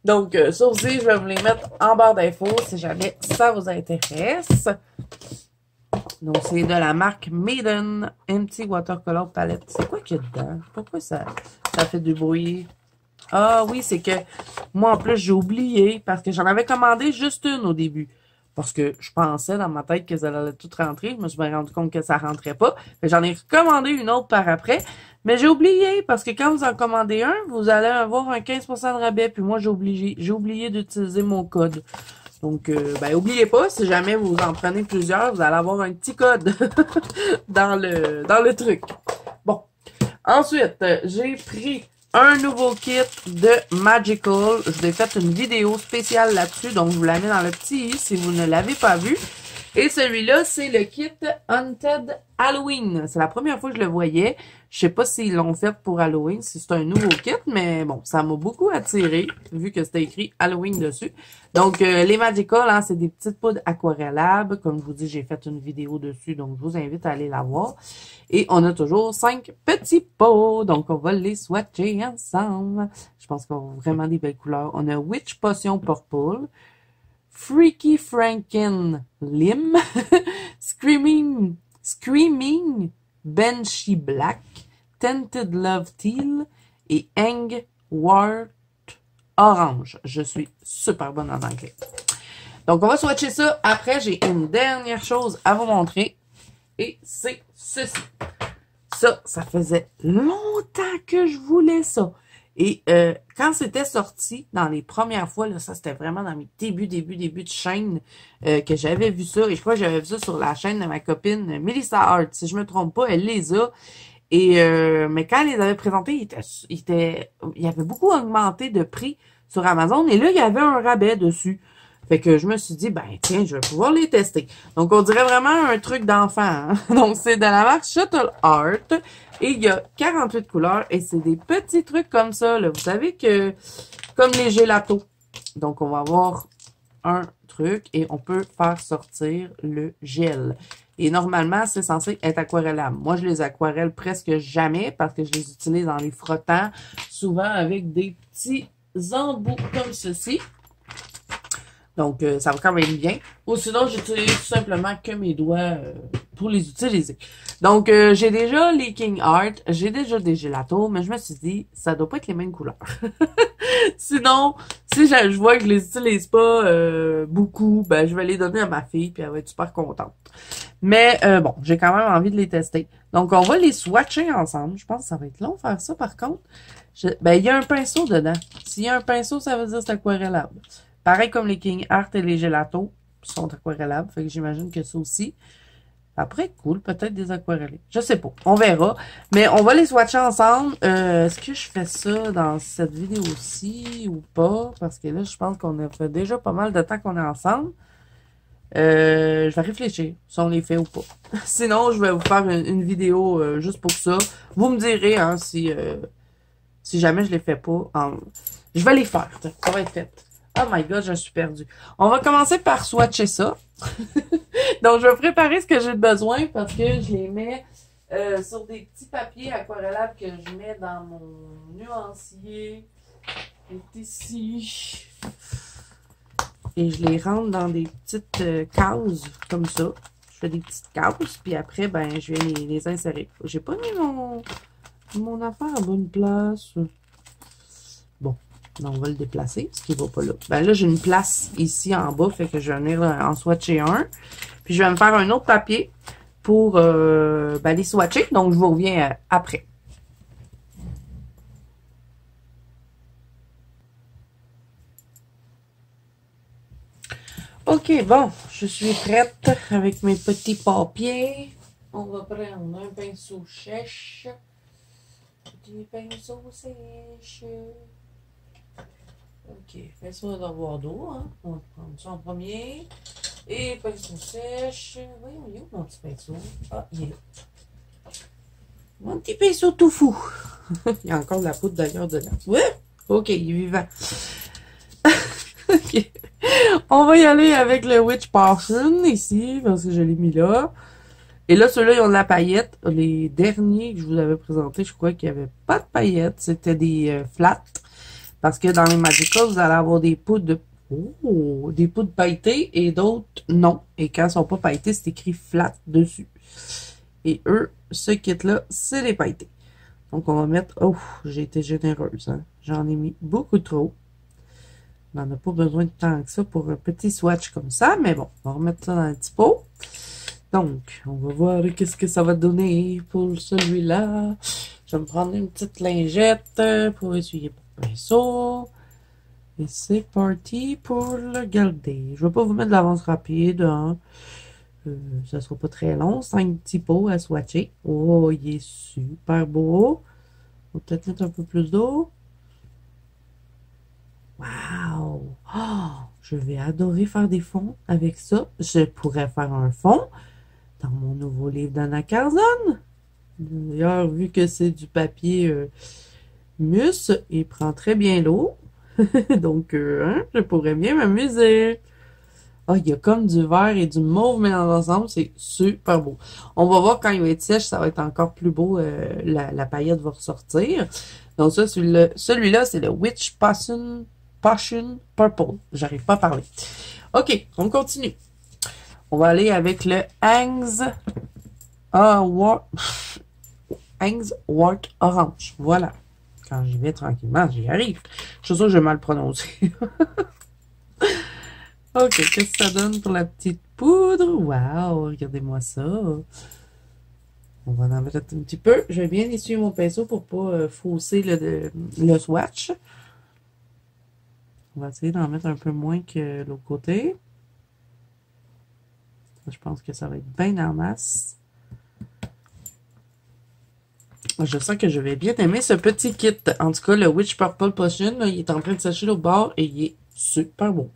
Donc, ça aussi, je vais vous les mettre en barre d'infos si jamais ça vous intéresse. Donc, c'est de la marque Maiden Empty Watercolor Palette. C'est quoi qu'il y a dedans? Pourquoi ça fait du bruit? Ah oui, c'est que moi, en plus, j'ai oublié parce que j'en avais commandé juste une au début. Parce que je pensais dans ma tête qu'elles allaient toutes rentrer. Je me suis rendu compte que ça rentrait pas. J'en ai recommandé une autre par après. Mais j'ai oublié parce que quand vous en commandez un, vous allez avoir un 15% de rabais. Puis moi, j'ai oublié d'utiliser mon code. Donc, ben, oubliez pas, si jamais vous en prenez plusieurs, vous allez avoir un petit code dans le truc. Bon. Ensuite, j'ai pris un nouveau kit de Magical. Je vous ai fait une vidéo spéciale là-dessus, donc je vous la mets dans le petit i si vous ne l'avez pas vu. Et celui-là, c'est le kit Haunted Halloween. C'est la première fois que je le voyais. Je sais pas s'ils l'ont fait pour Halloween, si c'est un nouveau kit, mais bon, ça m'a beaucoup attiré, vu que c'était écrit Halloween dessus. Donc, les Magical, hein, c'est des petites poudres aquarellables. Comme je vous dis, j'ai fait une vidéo dessus, donc je vous invite à aller la voir. Et on a toujours 5 petits pots, donc on va les swatcher ensemble. Je pense qu'on a vraiment des belles couleurs. On a Witch Potion Purple, Freaky Franken Lim, Screaming Banshee Black, Tented Love Teal et Hang Wart Orange. Je suis super bonne en anglais. Donc, on va swatcher ça. Après, j'ai une dernière chose à vous montrer. Et c'est ceci. Ça faisait longtemps que je voulais ça. Et quand c'était sorti, dans les premières fois, là, ça c'était vraiment dans mes débuts de chaîne que j'avais vu ça. Et je crois que j'avais vu ça sur la chaîne de ma copine Melissa Hart. Si je me trompe pas, elle les a. Et mais quand elle les avait présentés, il avait beaucoup augmenté de prix sur Amazon. Et là, il y avait un rabais dessus. Fait que je me suis dit, ben tiens, je vais pouvoir les tester. Donc, on dirait vraiment un truc d'enfant. Hein? Donc, c'est de la marque Shuttle Art. Et il y a 48 couleurs. Et c'est des petits trucs comme ça. Là. Vous savez que, comme les gélatos. Donc, on va avoir un truc et on peut faire sortir le gel. Et normalement, c'est censé être aquarellable. Moi, je les aquarelle presque jamais parce que je les utilise dans les frottants souvent avec des petits embouts comme ceci. Donc, ça va quand même bien. Ou sinon, j'utilise tout simplement que mes doigts pour les utiliser. Donc, j'ai déjà les King Art, j'ai déjà des gelatos, mais je me suis dit, ça doit pas être les mêmes couleurs. Sinon, si je vois que je les utilise pas beaucoup, ben je vais les donner à ma fille, puis elle va être super contente. Mais bon, j'ai quand même envie de les tester. Donc, on va les swatcher ensemble. Je pense que ça va être long faire ça, par contre. Ben, il y a un pinceau dedans. S'il y a un pinceau, ça veut dire que c'est aquarellable. Pareil comme les King Art et les gelatos sont aquarellables. Fait que j'imagine que ça aussi. Après, cool, peut-être des aquarellés. Je sais pas. On verra. Mais on va les swatcher ensemble. Est-ce que je fais ça dans cette vidéo-ci ou pas? Parce que là, je pense qu'on a fait déjà pas mal de temps qu'on est ensemble. Je vais réfléchir si on les fait ou pas. Sinon, je vais vous faire une vidéo juste pour ça. Vous me direz hein, si jamais je les fais pas. Je vais les faire. Ça va être fait. Oh my god, je suis perdue. On va commencer par swatcher ça. Donc, je vais préparer ce que j'ai besoin parce que je les mets sur des petits papiers aquarellables que je mets dans mon nuancier. Il est ici. Et je les rentre dans des petites cases comme ça. Je fais des petites cases, puis après, ben, je vais les insérer. J'ai pas mis mon affaire à bonne place. Bon, on va le déplacer, ce qui va pas là. Ben là, j'ai une place ici en bas, fait que je vais venir en swatcher un. Puis je vais me faire un autre papier pour ben, les swatcher. Donc, je vous reviens après. OK, bon, je suis prête avec mes petits papiers. On va prendre un pinceau sèche. Petit pinceau sèche. OK, pinceau d'avoir d'eau, hein. On va prendre ça en premier. Et pinceau sèche. Voyons, il est où mon petit pinceau? Ah, il est là. Mon petit pinceau tout fou. Il y a encore de la poudre d'ailleurs dedans. Ouais? OK, il est vivant. OK. On va y aller avec le Witch Passion ici, parce que je l'ai mis là. Et là, ceux-là, ils ont de la paillette. Les derniers que je vous avais présentés, je crois qu'il n'y avait pas de paillettes. C'était des flats. Parce que dans les Magicals, vous allez avoir des poudres des poudres pailletées et d'autres non. Et quand elles sont pas pailletées, c'est écrit flat dessus. Et eux, ce kit-là, c'est les pailletés. Donc, on va mettre... Oh, j'ai été généreuse. Hein? J'en ai mis beaucoup trop. On n'en a pas besoin de tant que ça pour un petit swatch comme ça. Mais bon, on va remettre ça dans un petit pot. Donc, on va voir qu'est-ce que ça va donner pour celui-là. Je vais me prendre une petite lingette pour essuyer mon pinceau. Et c'est parti pour le garder. Je ne vais pas vous mettre de l'avance rapide. Hein. Ça ne sera pas très long. 5 petits pots à swatcher. Oh, il est super beau. On va peut-être mettre un peu plus d'eau. Wow! Oh, je vais adorer faire des fonds avec ça. Je pourrais faire un fond dans mon nouveau livre d'Anna Carzon. D'ailleurs, vu que c'est du papier mousse, il prend très bien l'eau. Donc, hein, je pourrais bien m'amuser. Ah, il y a comme du vert et du mauve mélangés ensemble. C'est super beau. On va voir quand il va être sèche, ça va être encore plus beau. La paillette va ressortir. Donc, ça, celui-là, c'est le Witch Passion Purple. J'arrive pas à parler. OK, on continue. On va aller avec le Hangs Wart Orange. Voilà. Quand j'y vais tranquillement, j'y arrive. Je suis sûre que je vais mal prononcer. OK, qu'est-ce que ça donne pour la petite poudre? Wow, regardez-moi ça. On va en mettre un petit peu. Je vais bien essuyer mon pinceau pour pas fausser le swatch. On va essayer d'en mettre un peu moins que l'autre côté. Je pense que ça va être bien en masse. Je sens que je vais bien aimer ce petit kit. En tout cas, le Witch Purple Potion, là, il est en train de sécher au bord et il est super beau.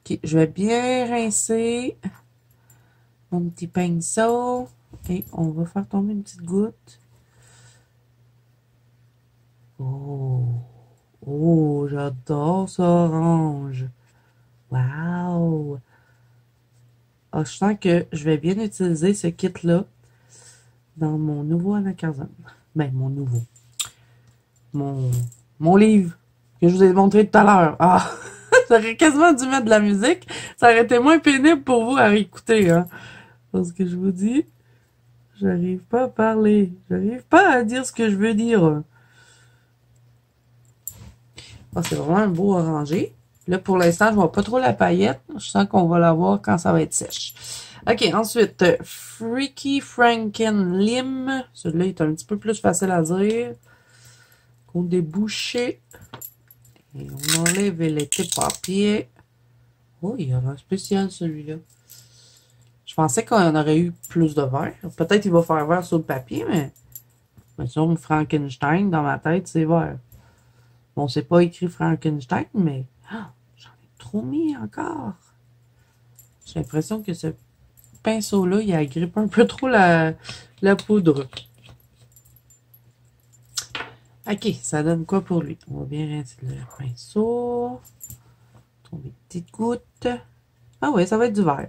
Ok, je vais bien rincer mon petit pinceau. Et on va faire tomber une petite goutte. Oh, oh, j'adore ça orange. Wow! Ah, je sens que je vais bien utiliser ce kit-là dans mon nouveau Anna Carzon. Ben, mon nouveau. mon, mon livre que je vous ai montré tout à l'heure. Ah! J'aurais quasiment dû mettre de la musique. Ça aurait été moins pénible pour vous à réécouter, hein. Parce que je vous dis, j'arrive pas à parler. J'arrive pas à dire ce que je veux dire. Ah, c'est vraiment un beau orangé. Là, pour l'instant, je vois pas trop la paillette. Je sens qu'on va la voir quand ça va être sèche. OK, ensuite, Freaky Franken Lim. Celui-là est un petit peu plus facile à dire. Qu'on débouché. Et on enlève les papiers. Oh, il y a un spécial celui-là. Je pensais qu'on aurait eu plus de vert. Peut-être qu'il va faire vert sur le papier, mais sur Frankenstein, dans ma tête, c'est vert. Bon, c'est pas écrit Frankenstein, mais j'en ai trop mis encore. J'ai l'impression que ce pinceau-là, il agrippe un peu trop la poudre. OK, ça donne quoi pour lui? On va bien rincer le pinceau. Tomber des petites gouttes. Ah ouais, ça va être du vert.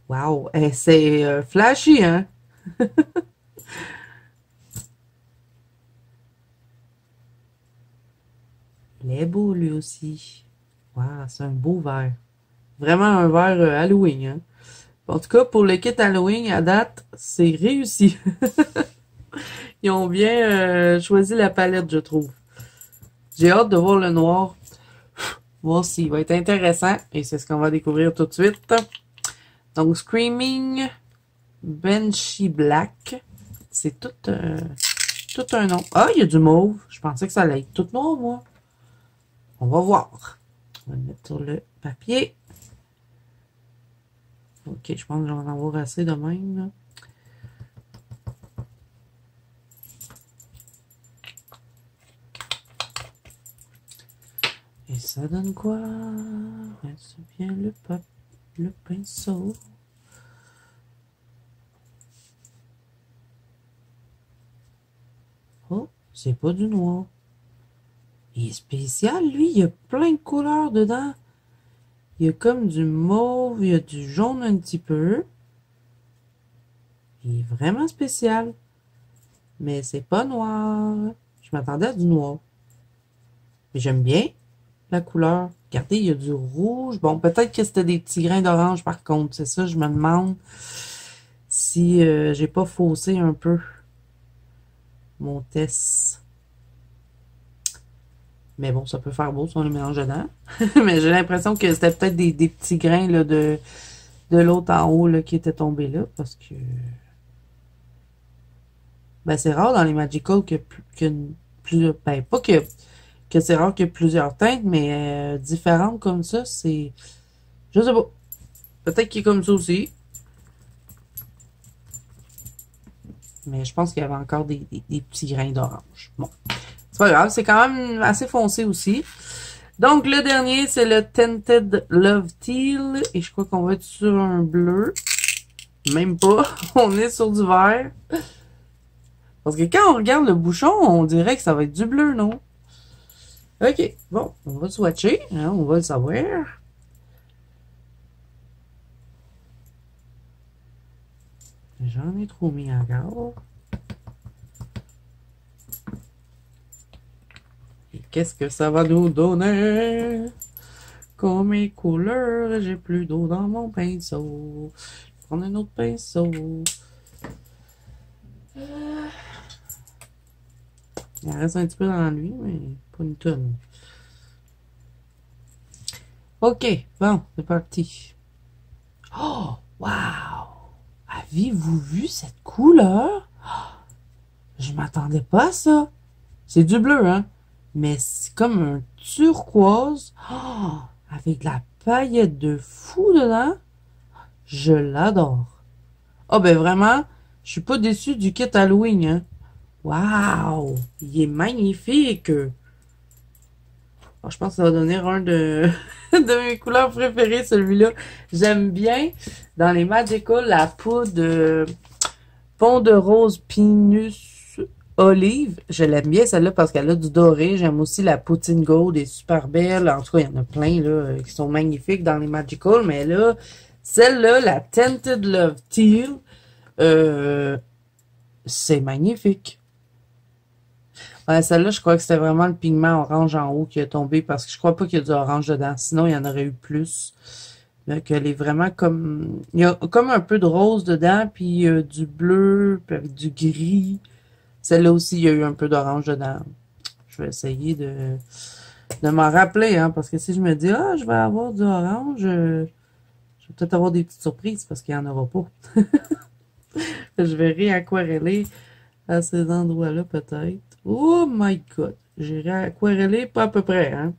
Wow, c'est flashy, hein? Il est beau, lui aussi. Wow, c'est un beau vert. Vraiment un vert Halloween, hein? En tout cas, pour le kit Halloween, à date, c'est réussi. Ils ont bien choisi la palette, je trouve. J'ai hâte de voir le noir. Voir s'il va être intéressant. Et c'est ce qu'on va découvrir tout de suite. Donc, Screaming Banshee Black. C'est tout un nom. Ah, il y a du mauve. Je pensais que ça allait être tout noir, moi. On va voir. On va le mettre sur le papier. Ok, je pense que j'en vais en avoir assez de même, là. Et ça donne quoi? C'est bien le pinceau. Oh, c'est pas du noir. Il est spécial, lui. Il y a plein de couleurs dedans. Il y a comme du mauve, il y a du jaune un petit peu. Il est vraiment spécial. Mais c'est pas noir. Je m'attendais à du noir. Mais j'aime bien la couleur. Regardez, il y a du rouge. Bon, peut-être que c'était des petits grains d'orange par contre. C'est ça, je me demande si j'ai pas faussé un peu mon test. Mais bon, ça peut faire beau si on le mélange dedans. Mais j'ai l'impression que c'était peut-être des petits grains là, de l'autre en haut là, qui étaient tombés là. Parce que ben, c'est rare dans les Magical ben, pas que c'est rare qu'il y ait plusieurs teintes, mais différentes comme ça, c'est... Je sais pas. Peut-être qu'il est comme ça aussi. Mais je pense qu'il y avait encore des petits grains d'orange. Bon. C'est pas grave, c'est quand même assez foncé aussi. Donc, le dernier, c'est le Tinted Love Teal. Et je crois qu'on va être sur un bleu. Même pas. On est sur du vert. Parce que quand on regarde le bouchon, on dirait que ça va être du bleu, non? OK. Bon, on va swatcher. Hein, on va le savoir. J'en ai trop mis encore. Et qu'est-ce que ça va nous donner? Comme mes couleurs, j'ai plus d'eau dans mon pinceau. Je vais prendre un autre pinceau. Il en reste un petit peu dans lui, mais pas une tonne. OK, bon, c'est parti. Oh, wow! Avez-vous vu cette couleur? Je m'attendais pas à ça. C'est du bleu, hein? Mais c'est comme un turquoise. Oh, avec de la paillette de fou dedans. Je l'adore. Oh, ben vraiment, je suis pas déçue du kit Halloween, hein? Wow! Il est magnifique! Alors, je pense que ça va devenir un de mes couleurs préférées, celui-là. J'aime bien, dans les Magical, la poudre Pont de rose Pinus Olive. Je l'aime bien, celle-là, parce qu'elle a du doré. J'aime aussi la poutine gold, elle est super belle. En tout cas, il y en a plein, là, qui sont magnifiques dans les Magical. Mais là, celle-là, la Tinted Love Teal, c'est magnifique. Ouais, celle-là, je crois que c'était vraiment le pigment orange en haut qui est tombé parce que je crois pas qu'il y a du orange dedans. Sinon, il y en aurait eu plus. Donc, elle est vraiment comme... Il y a comme un peu de rose dedans, puis du bleu, puis avec du gris. Celle-là aussi, il y a eu un peu d'orange dedans. Je vais essayer de m'en rappeler, hein, parce que si je me dis, ah, je vais avoir du orange, je vais peut-être avoir des petites surprises parce qu'il n'y en aura pas. Je vais réaquareller à ces endroits-là, peut-être. Oh my God! J'ai réaquarellé pas à peu près, hein.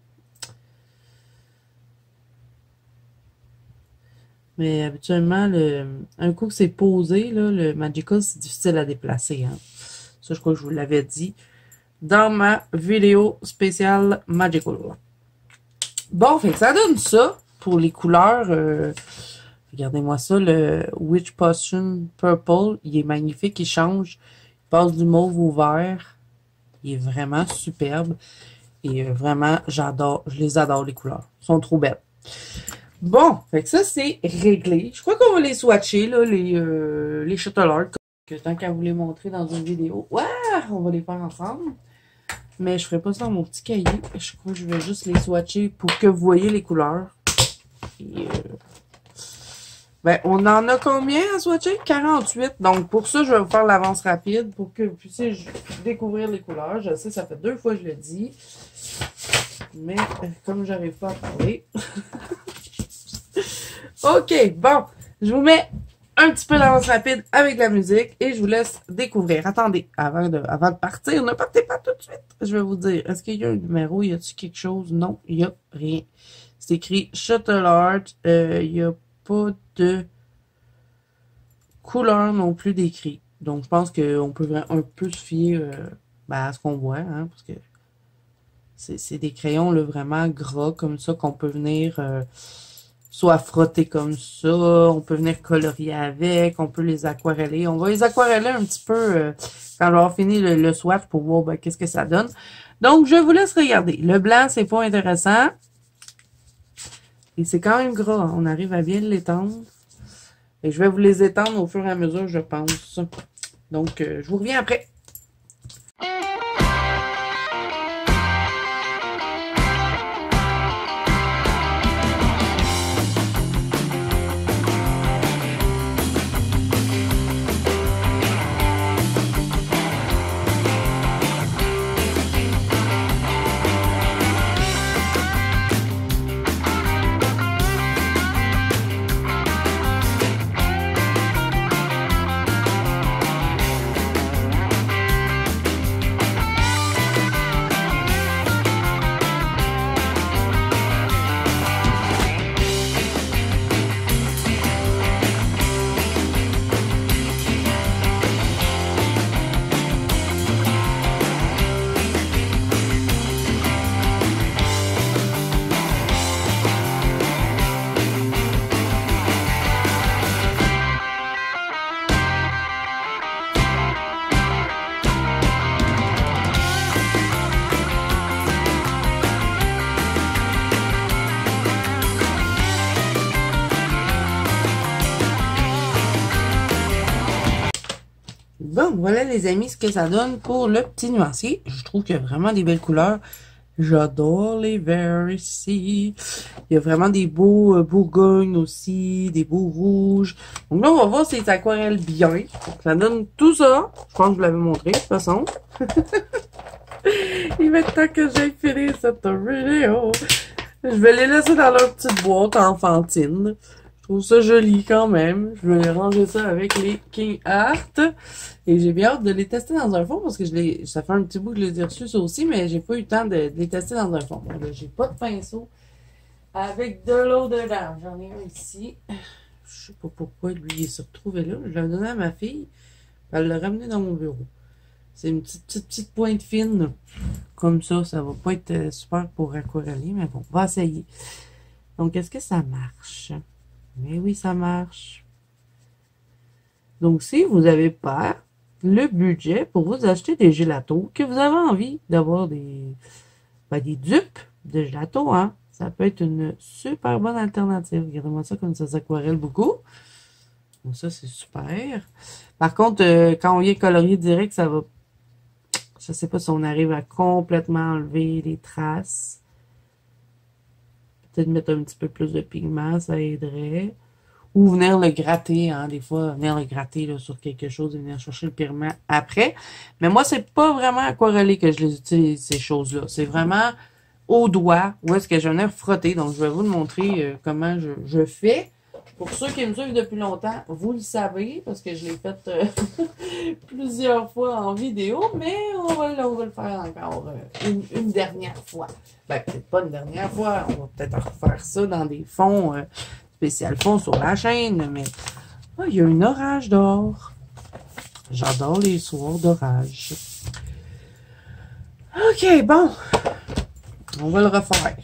Mais habituellement, un coup que c'est posé, là, le Magical, c'est difficile à déplacer, hein. Ça, je crois que je vous l'avais dit dans ma vidéo spéciale Magical. Bon, fait que ça donne ça pour les couleurs. Regardez-moi ça, le Witch Potion Purple. Il est magnifique, il change. Il passe du mauve au vert. Il est vraiment superbe. Et vraiment, j'adore, je les adore, les couleurs. Ils sont trop belles. Bon, fait que ça, c'est réglé. Je crois qu'on va les swatcher, là, les Shuttle Art. Tant qu'à vous les montrer dans une vidéo. Ouais, on va les faire ensemble. Mais je ferai pas ça dans mon petit cahier. Je crois que je vais juste les swatcher pour que vous voyez les couleurs. Et, ben, on en a combien à swatcher? 48. Donc, pour ça, je vais vous faire l'avance rapide pour que vous puissiez découvrir les couleurs. Je sais, ça fait 2 fois que je le dis. Mais, comme j'arrive pas à parler. OK, bon. Je vous mets un petit peu d'avance rapide avec la musique et je vous laisse découvrir. Attendez, avant de partir, ne partez pas tout de suite. Je vais vous dire, est-ce qu'il y a un numéro? Y a-t-il quelque chose? Non, il n'y a rien. C'est écrit Shuttle Art. Il n'y a pas de couleur non plus décrit. Donc, je pense qu'on peut un peu se fier à ce qu'on voit, hein, parce que c'est des crayons là, vraiment gras comme ça qu'on peut venir soit frotter comme ça, on peut venir colorier avec, on peut les aquareller. On va les aquareller un petit peu quand on va avoir fini le swatch pour voir ben, qu'est-ce que ça donne. Donc, je vous laisse regarder. Le blanc, c'est pas intéressant. Et c'est quand même gras. Hein. On arrive à bien l'étendre. Et je vais vous les étendre au fur et à mesure, je pense. Donc, je vous reviens après. Bon, voilà les amis ce que ça donne pour le petit nuancier. Je trouve qu'il y a vraiment des belles couleurs. J'adore les verts ici. Il y a vraiment des beaux bourgognes aussi, des beaux rouges. Donc là, on va voir si les aquarelles bien. Ça donne tout ça. Je pense que je vous l'avais montré de toute façon. Il va être temps que j'aille finir cette vidéo. Je vais les laisser dans leur petite boîte enfantine. Je trouve ça joli quand même. Je vais ranger ça avec les King Art. Et j'ai bien hâte de les tester dans un fond parce que ça fait un petit bout que je les ai reçus ça aussi, mais j'ai pas eu le temps de les tester dans un fond. Bon, là, j'ai pas de pinceau avec de l'eau dedans. J'en ai un ici. Je sais pas pourquoi lui il s'est retrouvé là. Je l'ai donné à ma fille. Elle l'a ramené dans mon bureau. C'est une petite pointe fine. Comme ça, ça va pas être super pour aquareller, mais bon, on va essayer. Donc, est-ce que ça marche? Mais oui, ça marche. Donc, si vous n'avez pas le budget pour vous acheter des gelatos, que vous avez envie d'avoir des dupes de gelatos, hein, ça peut être une super bonne alternative. Regardez-moi ça comme ça s'aquarelle beaucoup. Donc, ça, c'est super. Par contre, quand on vient colorier direct, ça Je sais pas si on arrive à complètement enlever les traces. Peut-être mettre un petit peu plus de pigment, ça aiderait. Ou venir le gratter, hein, des fois, venir le gratter là, sur quelque chose et venir chercher le pigment après. Mais moi, c'est pas vraiment aquarellé que je les utilise, ces choses-là. C'est vraiment au doigt, où est-ce que je vais venir frotter. Donc, je vais vous le montrer comment je fais. Pour ceux qui me suivent depuis longtemps, vous le savez, parce que je l'ai fait plusieurs fois en vidéo, mais on va le faire encore une dernière fois. Ben, peut-être pas une dernière fois, on va peut-être refaire ça dans des fonds spécial fonds sur la chaîne, mais oh, il y a un orage dehors. J'adore les soirs d'orage. OK, bon. On va le refaire.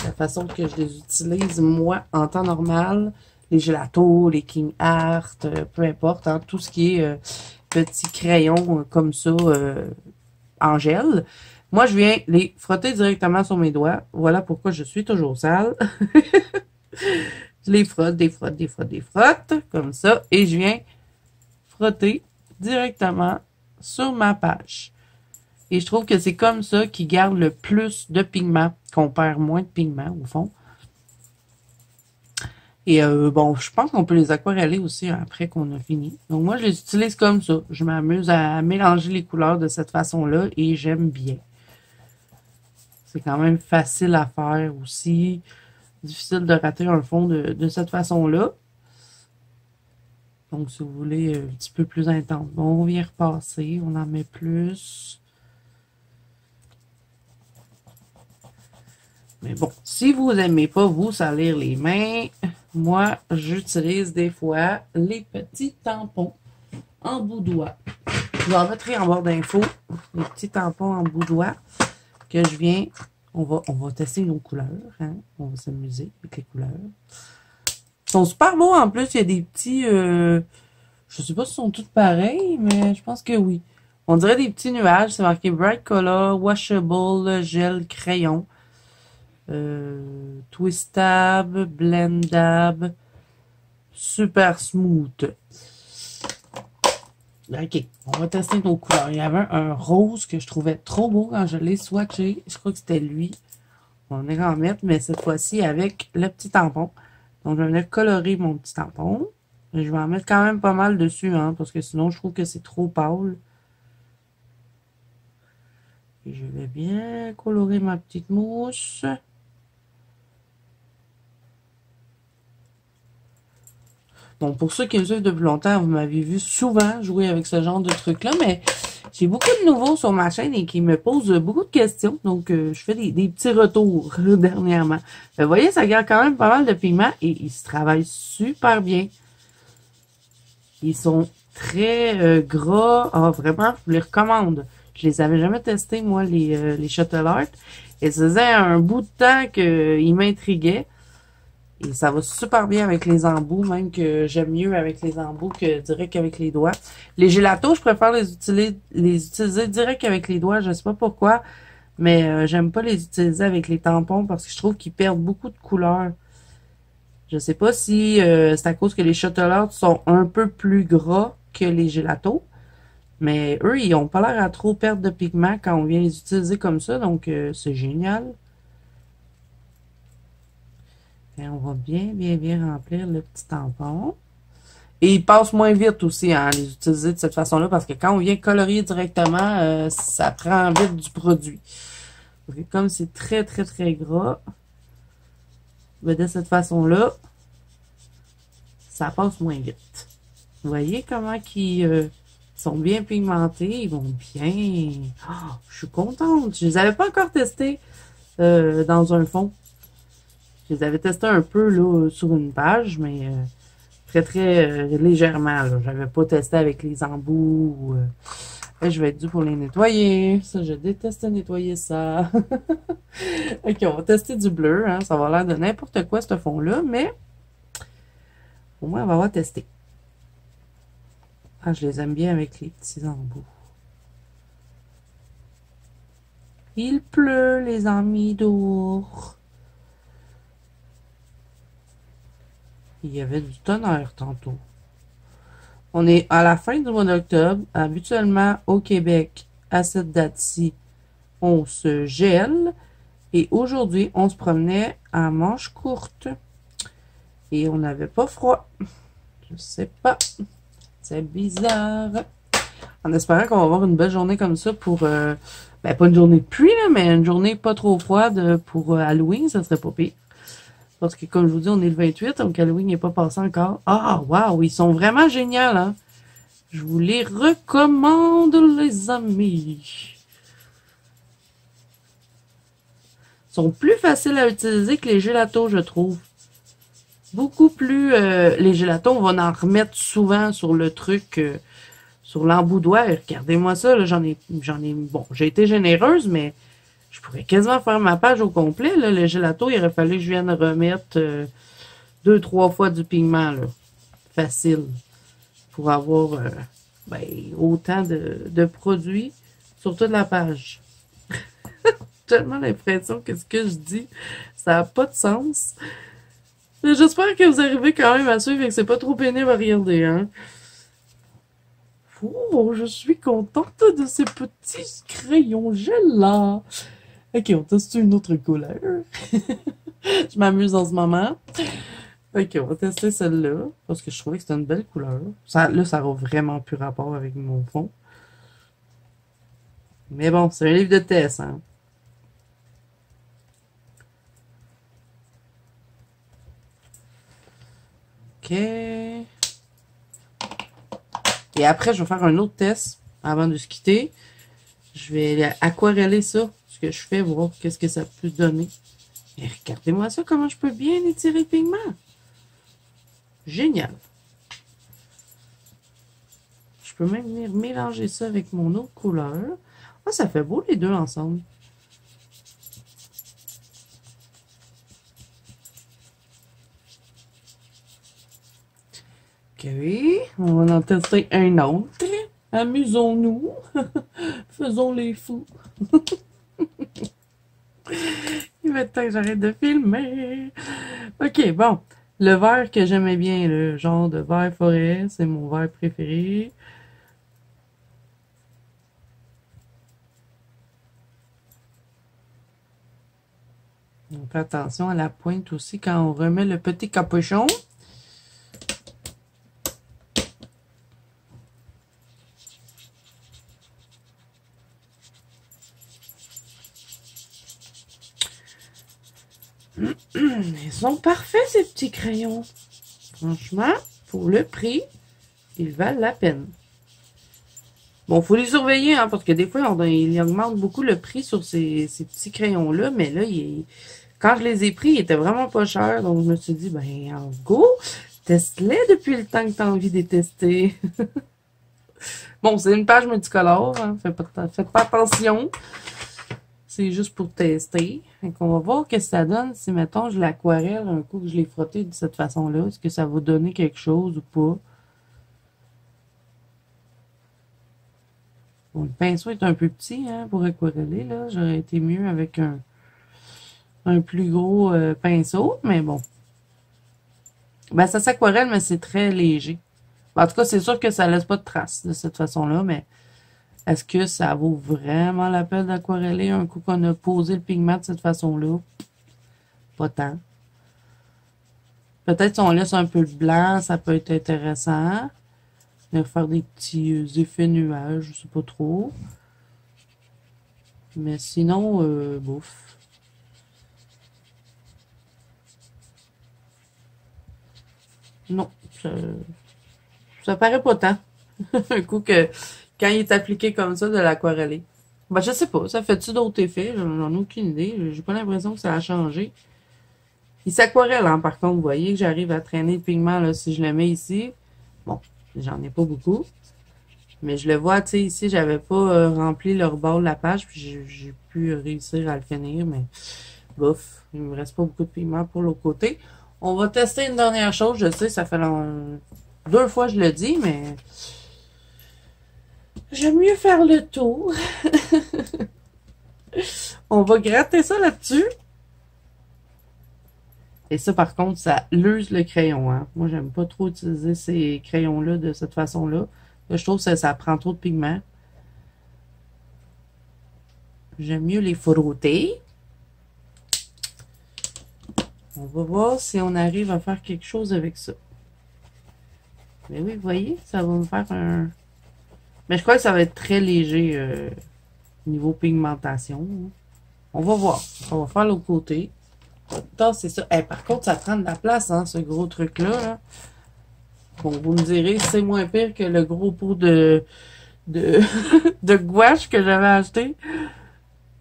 La façon que je les utilise, moi, en temps normal, les gelatos, les King Art, peu importe, hein, tout ce qui est petits crayons comme ça, en gel. Moi, je viens les frotter directement sur mes doigts. Voilà pourquoi je suis toujours sale. Je les frotte, des frotte, comme ça. Et je viens frotter directement sur ma page. Et je trouve que c'est comme ça qu'ils garde le plus de pigment, qu'on perd moins de pigment, au fond. Et bon, je pense qu'on peut les aquareller aussi après qu'on a fini. Donc moi, je les utilise comme ça. Je m'amuse à mélanger les couleurs de cette façon-là et j'aime bien. C'est quand même facile à faire aussi. Difficile de rater un fond de cette façon-là. Donc, si vous voulez un petit peu plus intense, bon, on vient repasser, on en met plus. Mais bon, si vous n'aimez pas vous salir les mains, moi, j'utilise des fois les petits tampons en boudoir. Je vous en mettrai en barre d'infos, les petits tampons en boudoir que je viens. On va tester nos couleurs, hein. On va s'amuser avec les couleurs. Ils sont super beaux en plus. Il y a des petits... je sais pas si sont tous pareils, mais je pense que oui. On dirait des petits nuages. C'est marqué Bright Color, Washable, Gel, Crayon. Twistable, Blendable. Super Smooth. OK, on va tester nos couleurs. Il y avait un rose que je trouvais trop beau quand je l'ai swatché. Je crois que c'était lui. On va en mettre, mais cette fois-ci avec le petit tampon. Donc, je vais venir colorer mon petit tampon. Et je vais en mettre quand même pas mal dessus, hein, parce que sinon, je trouve que c'est trop pâle. Et je vais bien colorer ma petite mousse. Bon, pour ceux qui me suivent depuis longtemps, vous m'avez vu souvent jouer avec ce genre de truc-là, mais j'ai beaucoup de nouveaux sur ma chaîne et qui me posent beaucoup de questions. Donc, je fais des petits retours dernièrement. Vous voyez, ça garde quand même pas mal de pigments et ils se travaillent super bien. Ils sont très gras. Ah, vraiment, je vous les recommande. Je les avais jamais testés, moi, les Shuttle Art. Et ça faisait un bout de temps qu'ils m'intriguaient. Et ça va super bien avec les embouts, même que j'aime mieux avec les embouts que direct avec les doigts. Les gélatos, je préfère les utiliser direct avec les doigts. Je sais pas pourquoi, mais j'aime pas les utiliser avec les tampons parce que je trouve qu'ils perdent beaucoup de couleurs. Je sais pas si c'est à cause que les Shuttle Art sont un peu plus gras que les gélatos. Mais eux, ils ont pas l'air à trop perdre de pigment quand on vient les utiliser comme ça. Donc, c'est génial. Et on va bien remplir le petit tampon. Et ils passent moins vite aussi à les utiliser de cette façon-là parce que quand on vient colorier directement, ça prend vite du produit. Donc, comme c'est très gras, ben de cette façon-là, ça passe moins vite. Vous voyez comment ils sont bien pigmentés, ils vont bien. Oh, je suis contente. Je les avais pas encore testés dans un fond. Je les avais testés un peu là, sur une page, mais très légèrement. Je n'avais pas testé avec les embouts. Je vais être due pour les nettoyer. Ça, je déteste nettoyer ça. OK, on va tester du bleu. Hein. Ça va l'air de n'importe quoi, ce fond-là, mais au moins, on va avoir testé. Ah, je les aime bien avec les petits embouts. Il pleut, les amis d'ours. Il y avait du tonnerre tantôt. On est à la fin du mois d'octobre. Habituellement, au Québec, à cette date-ci, on se gèle. Et aujourd'hui, on se promenait en manches courtes. Et on n'avait pas froid. Je sais pas. C'est bizarre. En espérant qu'on va avoir une belle journée comme ça pour... ben, pas une journée de pluie, là, mais une journée pas trop froide pour Halloween, ça serait pas pire. Parce que, comme je vous dis, on est le 28, donc Halloween n'est pas passé encore. Ah, waouh, ils sont vraiment géniaux, hein? Je vous les recommande, les amis. Ils sont plus faciles à utiliser que les gélatos, je trouve. Beaucoup plus... les gélatos, on va en remettre souvent sur le truc... sur l'emboudoir. Regardez-moi ça, là, bon, j'ai été généreuse, mais je pourrais quasiment faire ma page au complet, là. Le gelato, il aurait fallu que je vienne remettre 2-3 fois du pigment, là. Facile. Pour avoir, ben, autant de produits sur toute la page. J'ai tellement l'impression que ce que je dis, ça n'a pas de sens. J'espère que vous arrivez quand même à suivre et que c'est pas trop pénible à regarder, hein. Oh, je suis contente de ces petits crayons gel-là. Ok, on teste une autre couleur. Je m'amuse en ce moment. Ok, on va tester celle-là. Parce que je trouvais que c'était une belle couleur. Ça, là, ça n'a vraiment plus rapport avec mon fond. Mais bon, c'est un livre de test, hein. Ok. Et après, je vais faire un autre test avant de se quitter. Je vais aquareller ça, ce que je fais, voir qu'est-ce que ça peut donner. Et regardez-moi ça, comment je peux bien étirer le pigment. Génial. Je peux même venir mélanger ça avec mon autre couleur. Ah, ça fait beau les deux ensemble. Ok, on va en tester un autre. Amusons-nous. Faisons les fous. Il va être temps que j'arrête de filmer. Ok, bon. Le vert que j'aimais bien, le genre de vert forêt, c'est mon vert préféré. On fait attention à la pointe aussi quand on remet le petit capuchon. Ils sont parfaits, ces petits crayons. Franchement, pour le prix, ils valent la peine. Bon, faut les surveiller, hein, parce que des fois, ils augmentent beaucoup le prix sur ces petits crayons-là. Mais là, quand je les ai pris, ils étaient vraiment pas chers. Donc, je me suis dit, ben, en go, teste-les depuis le temps que tu as envie de les tester. Bon, c'est une page multicolore, hein, faites pas attention. C'est juste pour tester. Donc, on va voir ce que ça donne si, mettons, je l'aquarelle un coup que je l'ai frotté de cette façon-là. Est-ce que ça va donner quelque chose ou pas? Bon, le pinceau est un peu petit, hein, pour aquareller, là. J'aurais été mieux avec un plus gros pinceau, mais bon. Ben, ça s'aquarelle, mais c'est très léger. En tout cas, c'est sûr que ça laisse pas de traces de cette façon-là, mais est-ce que ça vaut vraiment la peine d'aquareller un coup qu'on a posé le pigment de cette façon-là? Pas tant. Peut-être si on laisse un peu de blanc, ça peut être intéressant. Venir faire des petits effets nuages, je sais pas trop. Mais sinon, bouf. Non, ça paraît pas tant. Un coup que quand il est appliqué comme ça, de l'aquareller. Ben, je sais pas, ça fait-tu d'autres effets? J'en ai aucune idée. J'ai pas l'impression que ça a changé. Il s'aquarelle, hein, par contre, vous voyez que j'arrive à traîner le pigment, là, si je le mets ici. Bon, j'en ai pas beaucoup. Mais je le vois, tu sais, ici, j'avais pas rempli le rebord de la page, puis j'ai pu réussir à le finir, mais bof, il me reste pas beaucoup de pigment pour l'autre côté. On va tester une dernière chose, je sais, ça fait 2 fois que je le dis, mais j'aime mieux faire le tour. On va gratter ça là-dessus. Et ça, par contre, ça l'use le crayon, hein. Moi, j'aime pas trop utiliser ces crayons-là de cette façon-là. Là, je trouve que ça prend trop de pigment. J'aime mieux les frotter. On va voir si on arrive à faire quelque chose avec ça. Mais oui, vous voyez, ça va me faire un... Mais je crois que ça va être très léger niveau pigmentation. On va voir. On va faire l'autre côté. C'est ça. Hey, par contre, ça prend de la place, hein, ce gros truc-là. Là. Bon, vous me direz, c'est moins pire que le gros pot de, de gouache que j'avais acheté.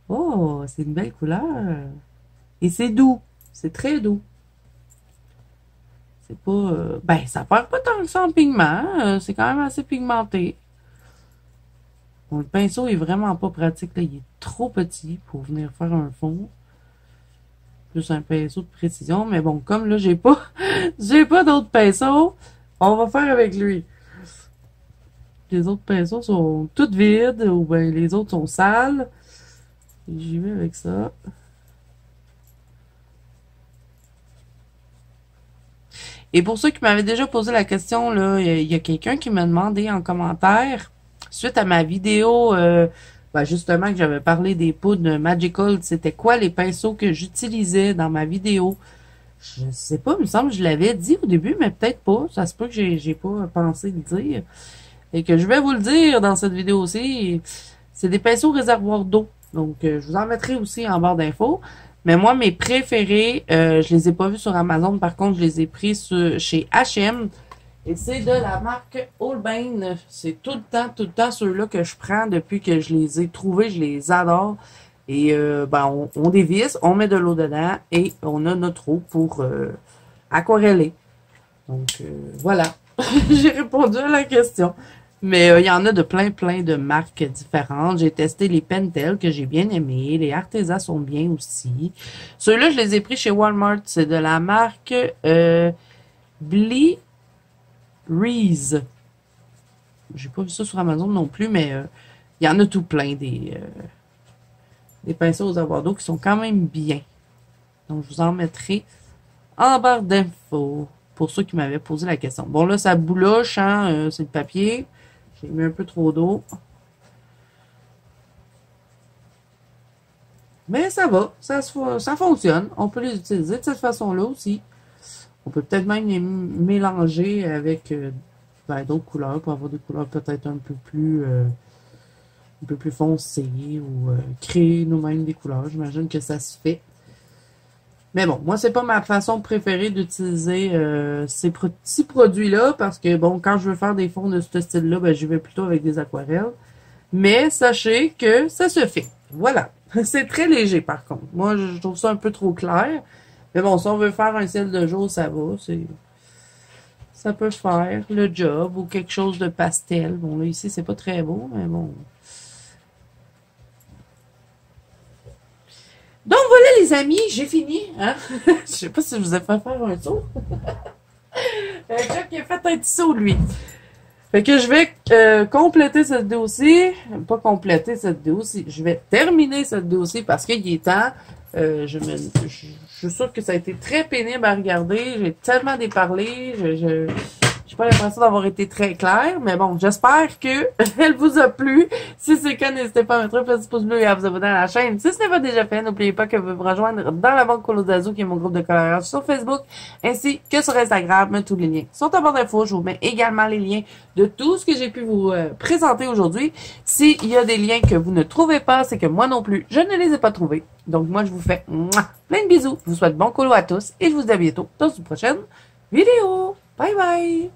Oh, c'est une belle couleur. Et c'est doux. C'est très doux. C'est pas... ben, ça perd pas tant que ça en pigment. C'est quand même assez pigmenté. Bon, le pinceau est vraiment pas pratique. Là. Il est trop petit pour venir faire un fond. Plus un pinceau de précision. Mais bon, comme là, j'ai pas d'autres pinceaux, on va faire avec lui. Les autres pinceaux sont toutes vides ou ben les autres sont sales. J'y vais avec ça. Et pour ceux qui m'avaient déjà posé la question, là, il y a quelqu'un qui m'a demandé en commentaire, suite à ma vidéo, ben justement que j'avais parlé des poudres Magical, c'était quoi les pinceaux que j'utilisais dans ma vidéo. Je sais pas, il me semble que je l'avais dit au début, mais peut-être pas. Ça se peut que j'ai pas pensé le dire. Et que je vais vous le dire dans cette vidéo aussi. C'est des pinceaux réservoirs d'eau. Donc, je vous en mettrai aussi en barre d'infos. Mais moi, mes préférés, je les ai pas vus sur Amazon. Par contre, je les ai pris chez H&M. Et c'est de la marque Holbein. C'est tout le temps ceux-là que je prends depuis que je les ai trouvés. Je les adore. Et ben, on dévisse, on met de l'eau dedans et on a notre eau pour aquareller. Donc, voilà. J'ai répondu à la question. Mais il y en a de plein de marques différentes. J'ai testé les Pentel que j'ai bien aimés. Les Arteza sont bien aussi. Ceux-là, je les ai pris chez Walmart. C'est de la marque Blee Reese. J'ai pas vu ça sur Amazon non plus, mais il y en a tout plein des pinceaux aux avoirs d'eau qui sont quand même bien. Donc, je vous en mettrai en barre d'infos pour ceux qui m'avaient posé la question. Bon, là, ça bouloche, hein, c'est le papier. J'ai mis un peu trop d'eau. Mais ça va, ça fonctionne. On peut les utiliser de cette façon-là aussi. On peut peut-être même les mélanger avec ben, d'autres couleurs pour avoir des couleurs peut-être un peu plus foncées ou créer nous-mêmes des couleurs. J'imagine que ça se fait. Mais bon, moi, c'est pas ma façon préférée d'utiliser ces petits produits-là parce que, bon, quand je veux faire des fonds de ce style-là, ben, je vais plutôt avec des aquarelles. Mais sachez que ça se fait. Voilà. C'est très léger, par contre. Moi, je trouve ça un peu trop clair. Mais bon, si on veut faire un ciel de jour, ça va. Ça peut faire le job ou quelque chose de pastel. Bon, là, ici, c'est pas très beau, mais bon... Donc voilà les amis, j'ai fini. Hein? Je sais pas si je vous ai fait faire un saut. Chuck qui a fait un petit saut lui. Fait que je vais compléter cette vidéo-ci. Pas compléter cette vidéo-ci. Je vais terminer cette vidéo-ci parce qu'il est temps. Je suis sûre que ça a été très pénible à regarder. J'ai tellement déparlé. J'ai pas l'impression d'avoir été très claire, mais bon, j'espère que elle vous a plu. Si c'est le cas, n'hésitez pas à mettre un petit pouce bleu et à vous abonner à la chaîne. Si ce n'est pas déjà fait, n'oubliez pas que vous pouvez me rejoindre dans la banque Colodazo, qui est mon groupe de coloriage sur Facebook, ainsi que sur Instagram. Tous les liens sont en barre d'infos. Je vous mets également les liens de tout ce que j'ai pu vous présenter aujourd'hui. S'il y a des liens que vous ne trouvez pas, c'est que moi non plus, je ne les ai pas trouvés. Donc moi, je vous fais plein de bisous. Je vous souhaite bon colo à tous et je vous dis à bientôt dans une prochaine vidéo. Bye bye!